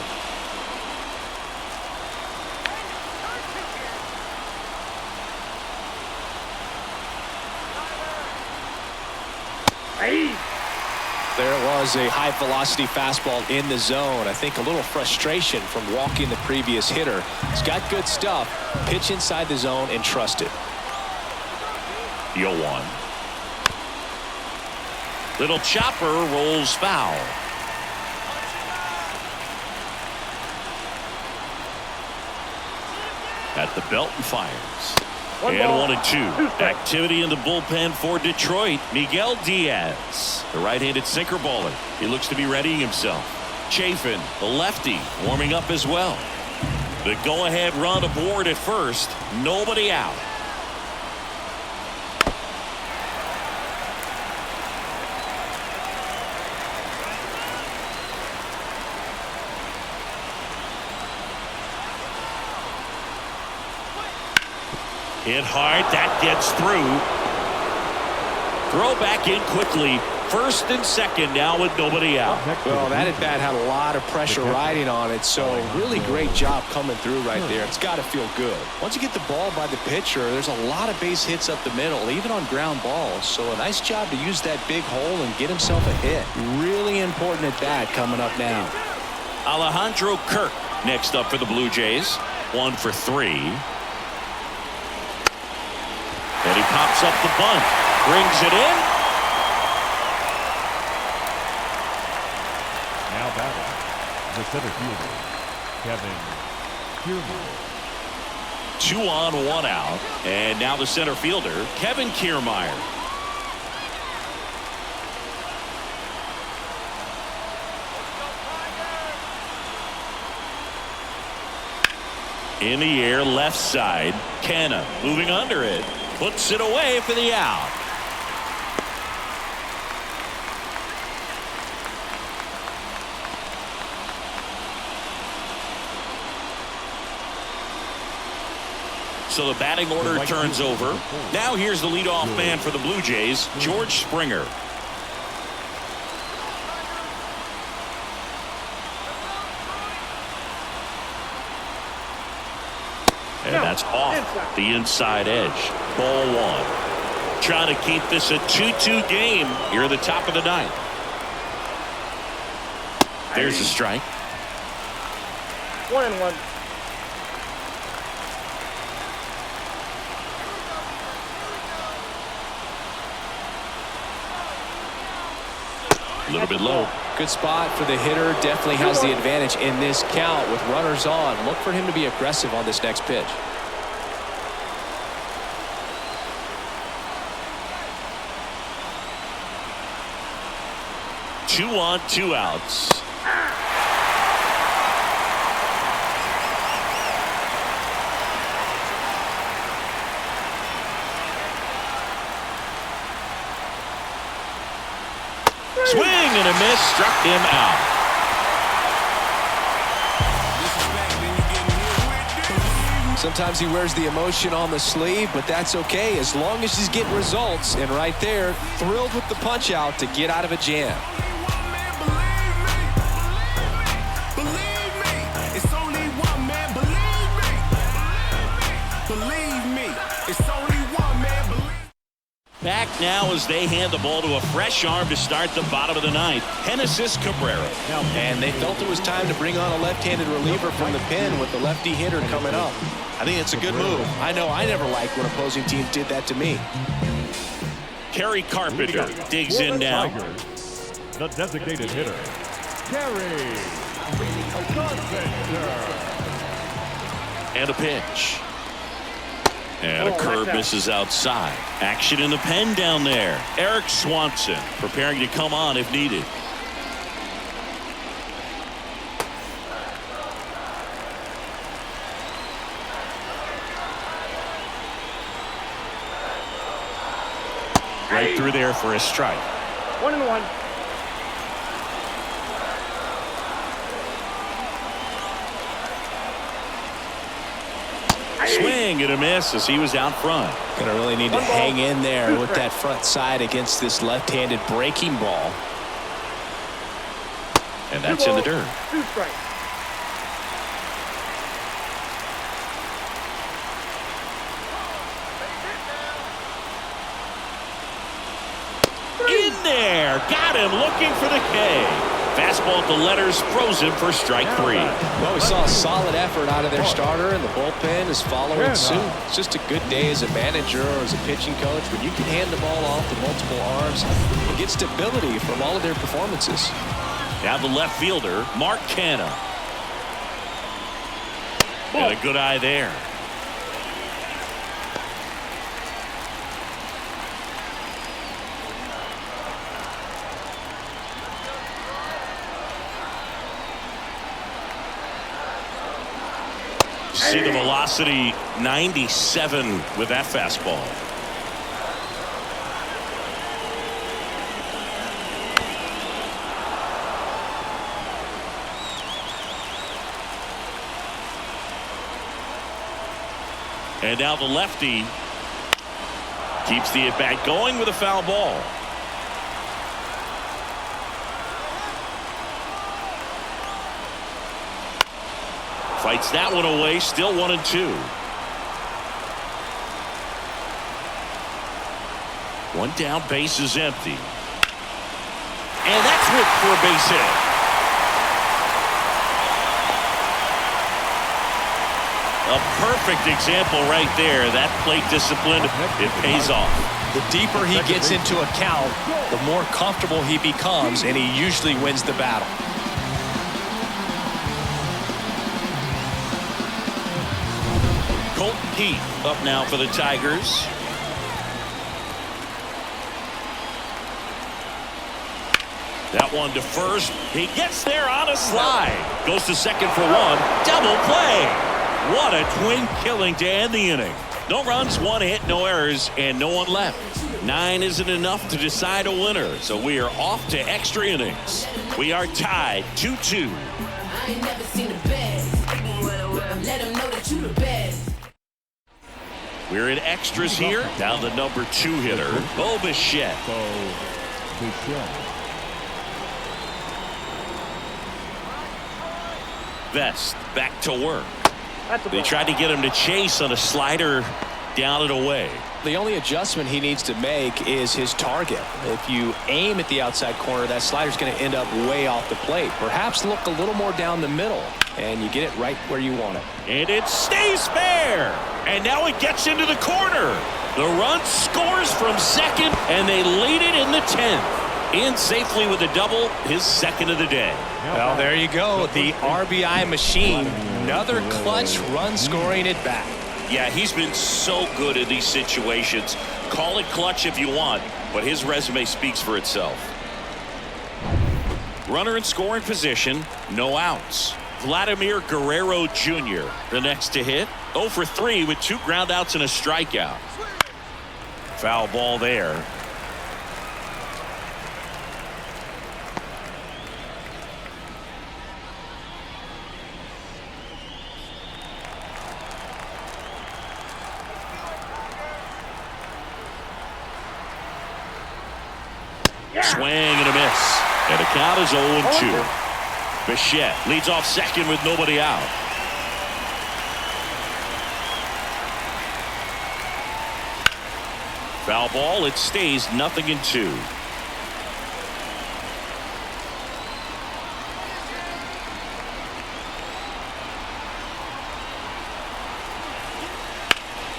There it was, a high velocity fastball in the zone. I think a little frustration from walking the previous hitter. He's got good stuff. Pitch inside the zone and trust it. 0-1. Little chopper rolls foul. At the belt and fires. And 1 and 2. Activity in the bullpen for Detroit. Miguel Diaz, the right-handed sinker baller. He looks to be readying himself. Chafin, the lefty, warming up as well. The go-ahead run aboard at first. Nobody out. Hit hard. That gets through. Throw back in quickly. First and second now with nobody out. Well, that at bat had a lot of pressure riding on it, so really great job coming through right there. It's got to feel good. Once you get the ball by the pitcher, there's a lot of base hits up the middle, even on ground balls. So a nice job to use that big hole and get himself a hit. Really important at bat coming up now. Alejandro Kirk next up for the Blue Jays. 1 for 3. And he pops up the bunt. Brings it in. Now batting, the center fielder, Kevin Kiermaier. 2 on, 1 out. And now the center fielder, Kevin Kiermaier. In the air, left side. Canna moving under it. Puts it away for the out. so the batting order turns over. Now here's the leadoff man for the Blue Jays, George Springer. And that's off the inside edge. Ball one. Trying to keep this a 2-2 game here at the top of the ninth. There's a strike. 1-1. A little bit low. Good spot for the hitter. Definitely has the advantage in this count with runners on. Look for him to be aggressive on this next pitch. Two on, two outs. Swing and a miss, struck him out. Sometimes he wears the emotion on the sleeve, but that's okay as long as he's getting results. And right there, thrilled with the punch out to get out of a jam. Back now as they hand the ball to a fresh arm to start the bottom of the ninth, Genesis Cabrera. And they felt it was time to bring on a left-handed reliever from the pen with the lefty hitter coming up. I think it's a good move. I know I never liked when opposing teams did that to me. Kerry Carpenter digs in now. The designated hitter, Kerry Carpenter. And a pitch. And a curve misses outside. Action in the pen down there. Eric Swanson preparing to come on if needed. Right through there for a strike. 1-1. Swing and a miss as he was out front. Gonna really need to hang in there with that front side against this left-handed breaking ball. And that's in the dirt. 2 strikes. In there. Got him looking for the K. Fastball at the letters, frozen for strike 3. Well, we saw a solid effort out of their starter, and the bullpen is following suit. It's just a good day as a manager or as a pitching coach when you can hand the ball off to multiple arms and get stability from all of their performances. Now the left fielder, Mark Canha. And a good eye there. See the velocity 97 with that fastball. And now the lefty keeps the at-bat going with a foul ball. Fights that one away, still 1-2. One down, base is empty. And that's whipped for a base hit. A perfect example right there. That plate discipline, it pays off. The deeper he gets into a count, the more comfortable he becomes, and he usually wins the battle. Colton Heath up now for the Tigers. That one to first. He gets there on a slide. Goes to second for one. Double play. What a twin killing to end the inning. No runs, one hit, no errors, and no one left. 9 isn't enough to decide a winner, so we are off to extra innings. We are tied 2-2. I ain't never seen the best. Let them know that you the best. We're in extras here. Down the number 2 hitter, Bichette. Vest back to work. They tried to get him to chase on a slider down and away. The only adjustment he needs to make is his target. If you aim at the outside corner, that slider's going to end up way off the plate. Perhaps look a little more down the middle, and you get it right where you want it. And it stays fair. And now it gets into the corner. The run scores from second, and they lead it in the 10th. In safely with a double, his second of the day. Well, there you go. The RBI machine. Another clutch run scoring at bat. Yeah, he's been so good in these situations. Call it clutch if you want, but his resume speaks for itself. Runner in scoring position, no outs. Vladimir Guerrero Jr. the next to hit. 0 for 3 with 2 ground outs and a strikeout. Foul ball there. Swing and a miss. And the count is 0-2. Bichette leads off second with nobody out. Foul ball. It stays 0-2.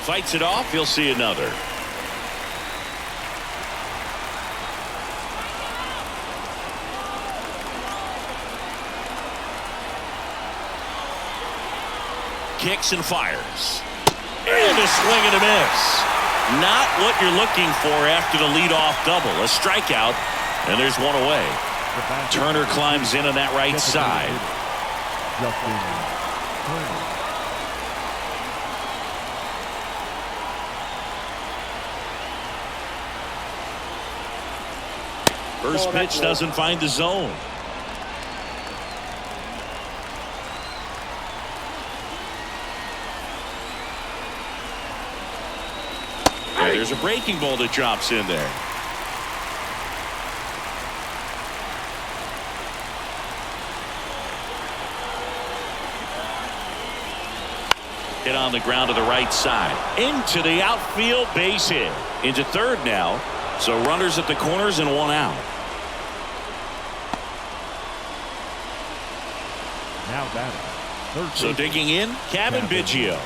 Fights it off. He'll see another. Kicks and fires. And a swing and a miss. Not what you're looking for after the leadoff double. A strikeout, and there's one away. Turner climbs in on that right side. First pitch doesn't find the zone. There's a breaking ball that drops in there. Hit on the ground to the right side. Into the outfield, base hit. Into third now. So runners at the corners and 1 out. Now batting. So digging in, Kevin Biggio.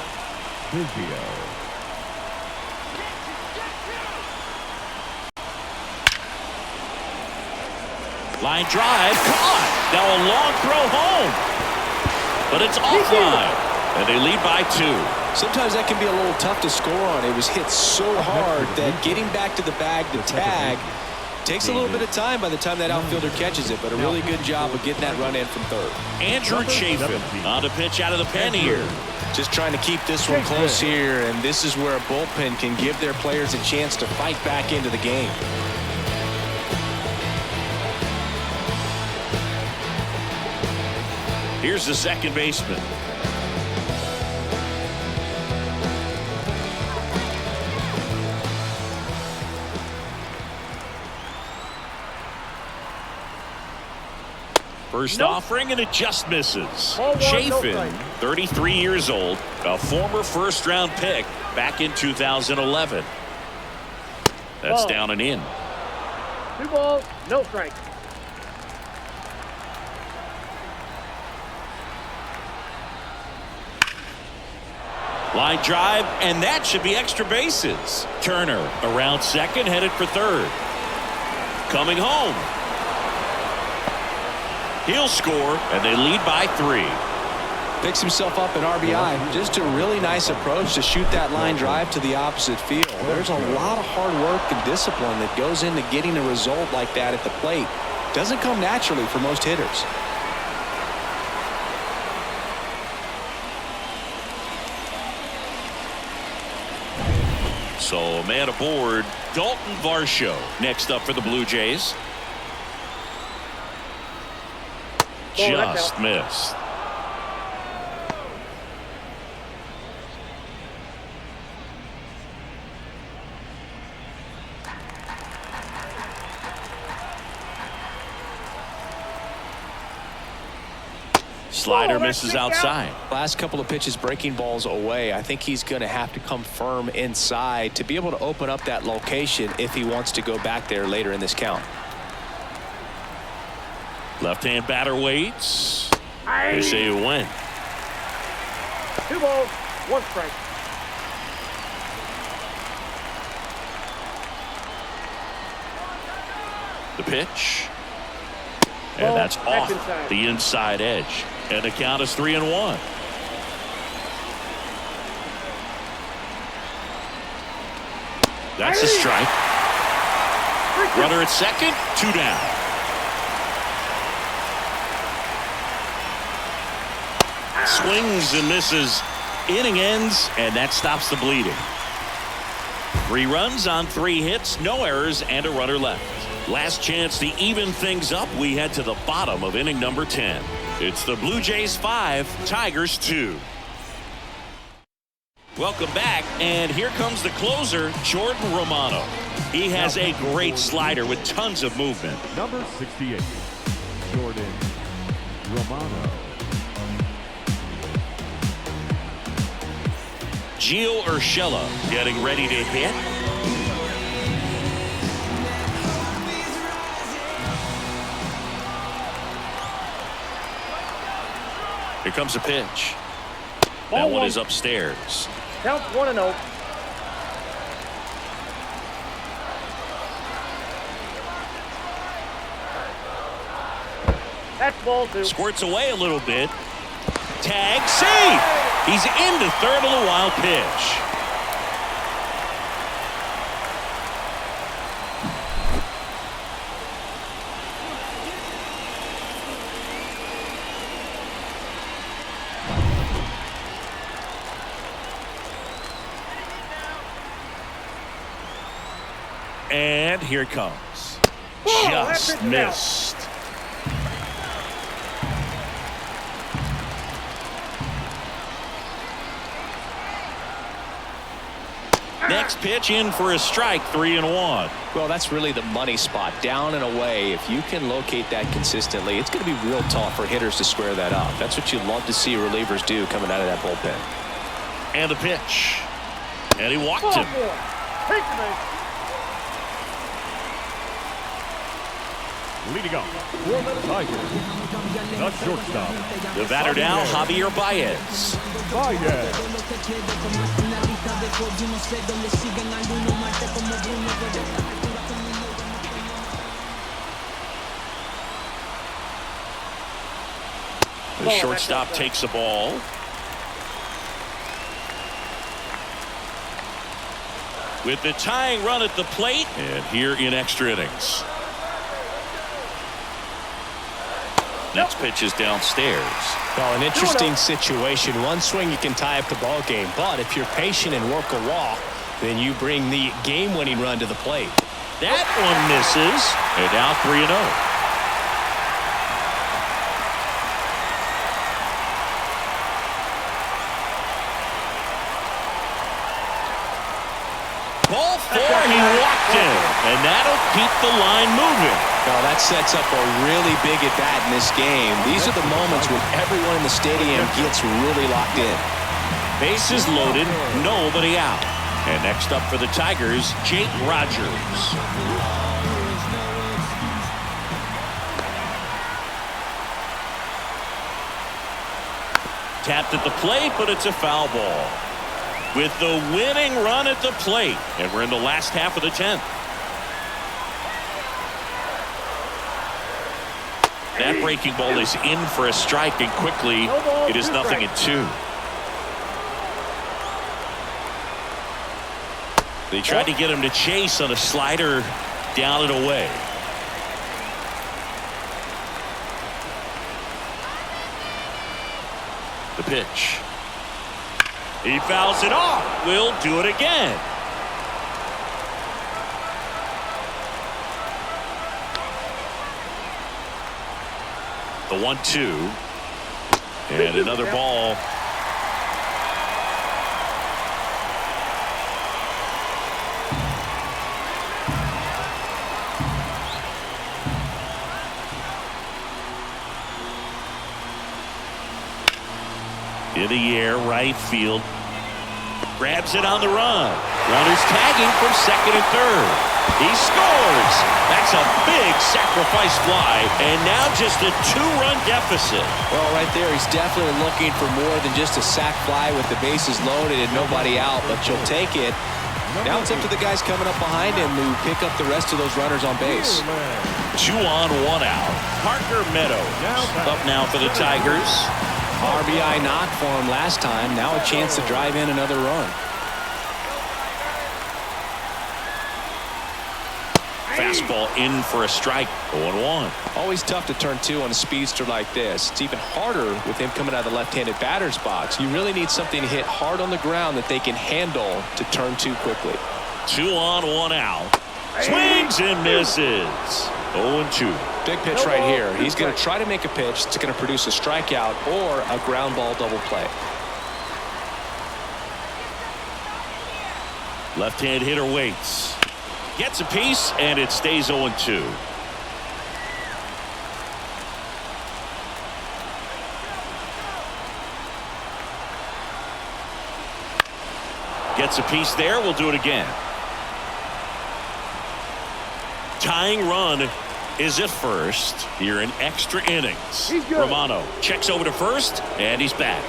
Line drive, caught. Now a long throw home. But it's offline. And they lead by 2. Sometimes that can be a little tough to score on. It was hit so hard that getting back to the bag to tag takes a little bit of time by the time that outfielder catches it. But a really good job of getting that run in from third. Andrew Chafin on the pitch out of the pen here. Just trying to keep this one close here. And this is where a bullpen can give their players a chance to fight back into the game. Here's the second baseman. First offering, and it just misses. Chafin, 33 years old, a former first-round pick back in 2011. That's down and in. 2 balls, no strikes. Line drive, and that should be extra bases. Turner around second, headed for third. Coming home. He'll score, and they lead by 3. Picks himself up an RBI. Just a really nice approach to shoot that line drive to the opposite field. There's a lot of hard work and discipline that goes into getting a result like that at the plate. Doesn't come naturally for most hitters. So a man aboard, Dalton Varsho next up for the Blue Jays. Just missed. Slider misses outside. Last couple of pitches breaking balls away. I think he's going to have to come firm inside to be able to open up that location if he wants to go back there later in this count. Left-hand batter waits. They say a win. 2 balls, 1 strike. The pitch. And that's off the inside edge. And the count is 3-1. That's a strike. Runner at second, 2 down. Swings and misses. Inning ends, and that stops the bleeding. 3 runs on 3 hits, no errors, and a runner left. Last chance to even things up. We head to the bottom of inning number 10. It's the Blue Jays 5, Tigers 2. Welcome back, and here comes the closer, Jordan Romano. He has a great slider with tons of movement. Number 68, Jordan Romano. Gio Urshela getting ready to hit. Here comes a pitch. That one is upstairs. Count 1-0. That's ball 2. Squirts away a little bit. Tag, safe. He's into third on the wild pitch. And here it comes. Just missed. Next pitch in for a strike, 3-1. Well, that's really the money spot, down and away. If you can locate that consistently, it's going to be real tough for hitters to square that up. That's what you love to see relievers do coming out of that bullpen. And the pitch. And he walked him. Leading up for the Tigers, the shortstop. The batter now, Javier Baez. The shortstop takes a ball. With the tying run at the plate, and here in extra innings. Next pitch is downstairs. Well, an interesting situation. One swing you can tie up the ball game, but if you're patient and work a walk, then you bring the game-winning run to the plate. That one misses, and now 3-0. Ball 4, he walked in, and that'll keep the line moving. Well, that sets up a really big at-bat in this game. These are the moments when everyone in the stadium gets really locked in. Bases loaded, nobody out. And next up for the Tigers, Jake Rogers. Tapped at the plate, but it's a foul ball. With the winning run at the plate, and we're in the last half of the 10th. That breaking ball is in for a strike, and quickly it is 0-2. They tried to get him to chase on a slider down and away. The pitch. He fouls it off. We'll do it again. The 1-2. And another ball. In the air, right field. Grabs it on the run. Runners tagging from second and third. He scores. That's a big sacrifice fly. And now just a 2-run deficit. Well, right there, he's definitely looking for more than just a sac fly with the bases loaded and nobody out, but you'll take it. Now it's up to the guys coming up behind him to pick up the rest of those runners on base. 2 on, 1 out. Parker Meadows up now for the Tigers. RBI knock for him last time. Now a chance to drive in another run. Fastball in for a strike. 0-1. Always tough to turn 2 on a speedster like this. It's even harder with him coming out of the left-handed batter's box. You really need something to hit hard on the ground that they can handle to turn 2 quickly. 2 on, 1 out. Swings and misses. 0-2. Big pitch right here. He's going to try to make a pitch that's going to produce a strikeout or a ground ball double play. Left-hand hitter waits. Gets a piece, and it stays 0-2. Gets a piece there. We'll do it again. Tying run is at first here in extra innings. Romano checks over to first, and he's back.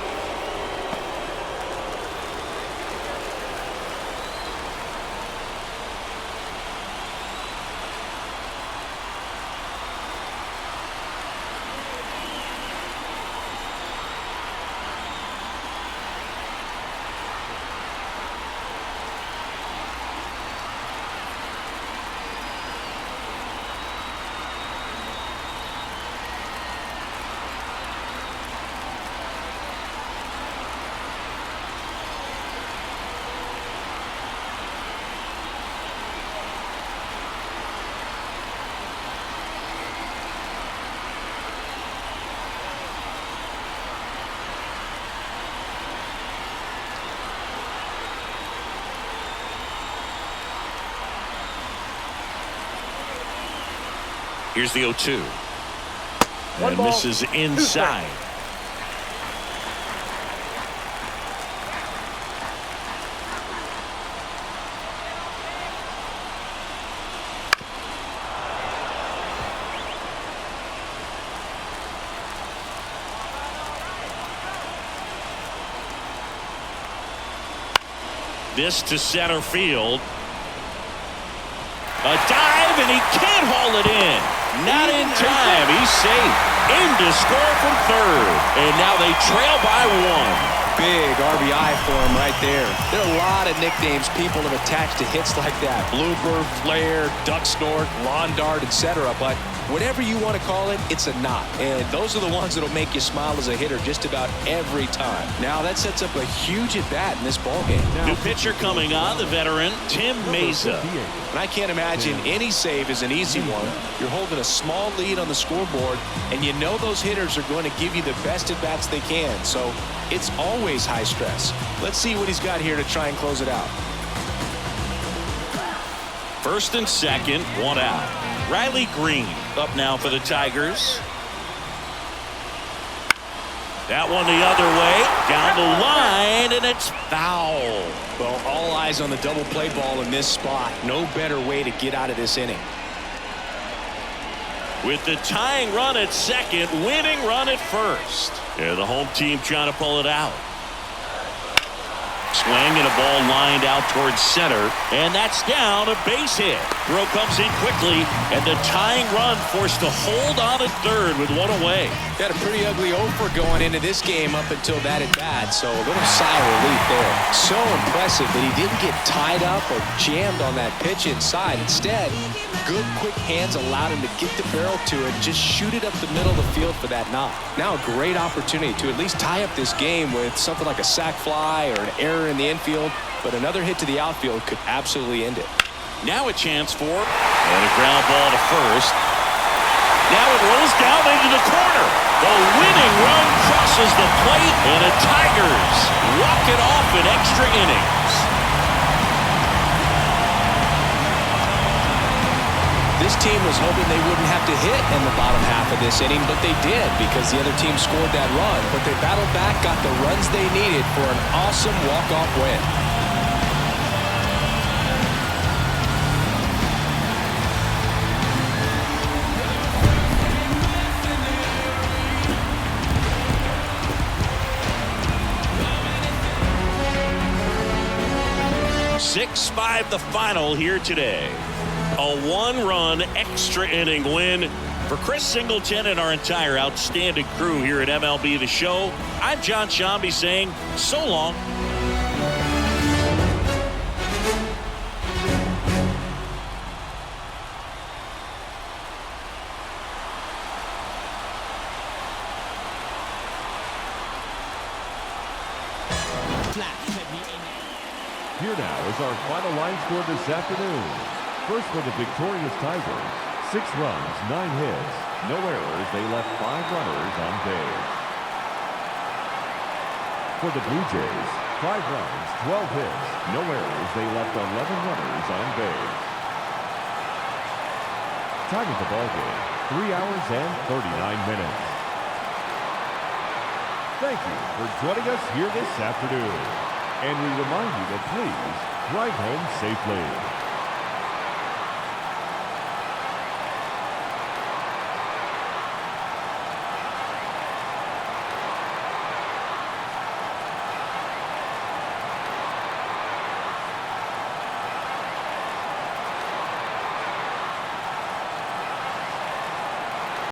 Here's the 0-2. And misses inside. This to center field. A dive, and he can't haul it in. Not in time. He's safe. In to score from third. And now they trail by 1. Big RBI for him right there. There are a lot of nicknames people have attached to hits like that. Blooper, flare, duck snort, lawn dart, etc. But whatever you want to call it, it's a knot. And those are the ones that'll make you smile as a hitter just about every time. Now that sets up a huge at-bat in this ballgame. New pitcher coming on, the veteran, Tim Mesa. And I can't imagine any save is an easy one. You're holding a small lead on the scoreboard, and you know those hitters are going to give you the best at-bats they can. So it's always high stress. Let's see what he's got here to try and close it out. First and second, 1 out. Riley Green up now for the Tigers. That one the other way, down the line, and it's foul. Well, all eyes on the double play ball in this spot. No better way to get out of this inning. With the tying run at second, winning run at first. Yeah, the home team trying to pull it out. Swing and a ball lined out towards center, and that's down, a base hit. Throw comes in quickly, and the tying run forced to hold on at third with 1 away. Got a pretty ugly over going into this game up until that at bat, so a little sigh of relief there. So impressive that he didn't get tied up or jammed on that pitch inside. Instead, good quick hands allowed him to get the barrel to it, just shoot it up the middle of the field for that knock. Now a great opportunity to at least tie up this game with something like a sac fly or an error in the infield, but another hit to the outfield could absolutely end it. Now a chance for and a ground ball to first. Now it rolls down into the corner. The winning run crosses the plate, and the Tigers walk it off in extra innings. This team was hoping they wouldn't have to hit in the bottom half of this inning, but they did because the other team scored that run. But they battled back, got the runs they needed for an awesome walk-off win. Six-5 the final here today. A one-run extra inning win for Chris Singleton and our entire outstanding crew here at MLB The Show. I'm John Shambi saying so long. Here now is our final line score this afternoon. First for the victorious Tigers, 6 runs, 9 hits, no errors. They left 5 runners on base. For the Blue Jays, 5 runs, 12 hits, no errors. They left 11 runners on base. Time of the ballgame, 3 hours and 39 minutes. Thank you for joining us here this afternoon. And we remind you to please drive home safely.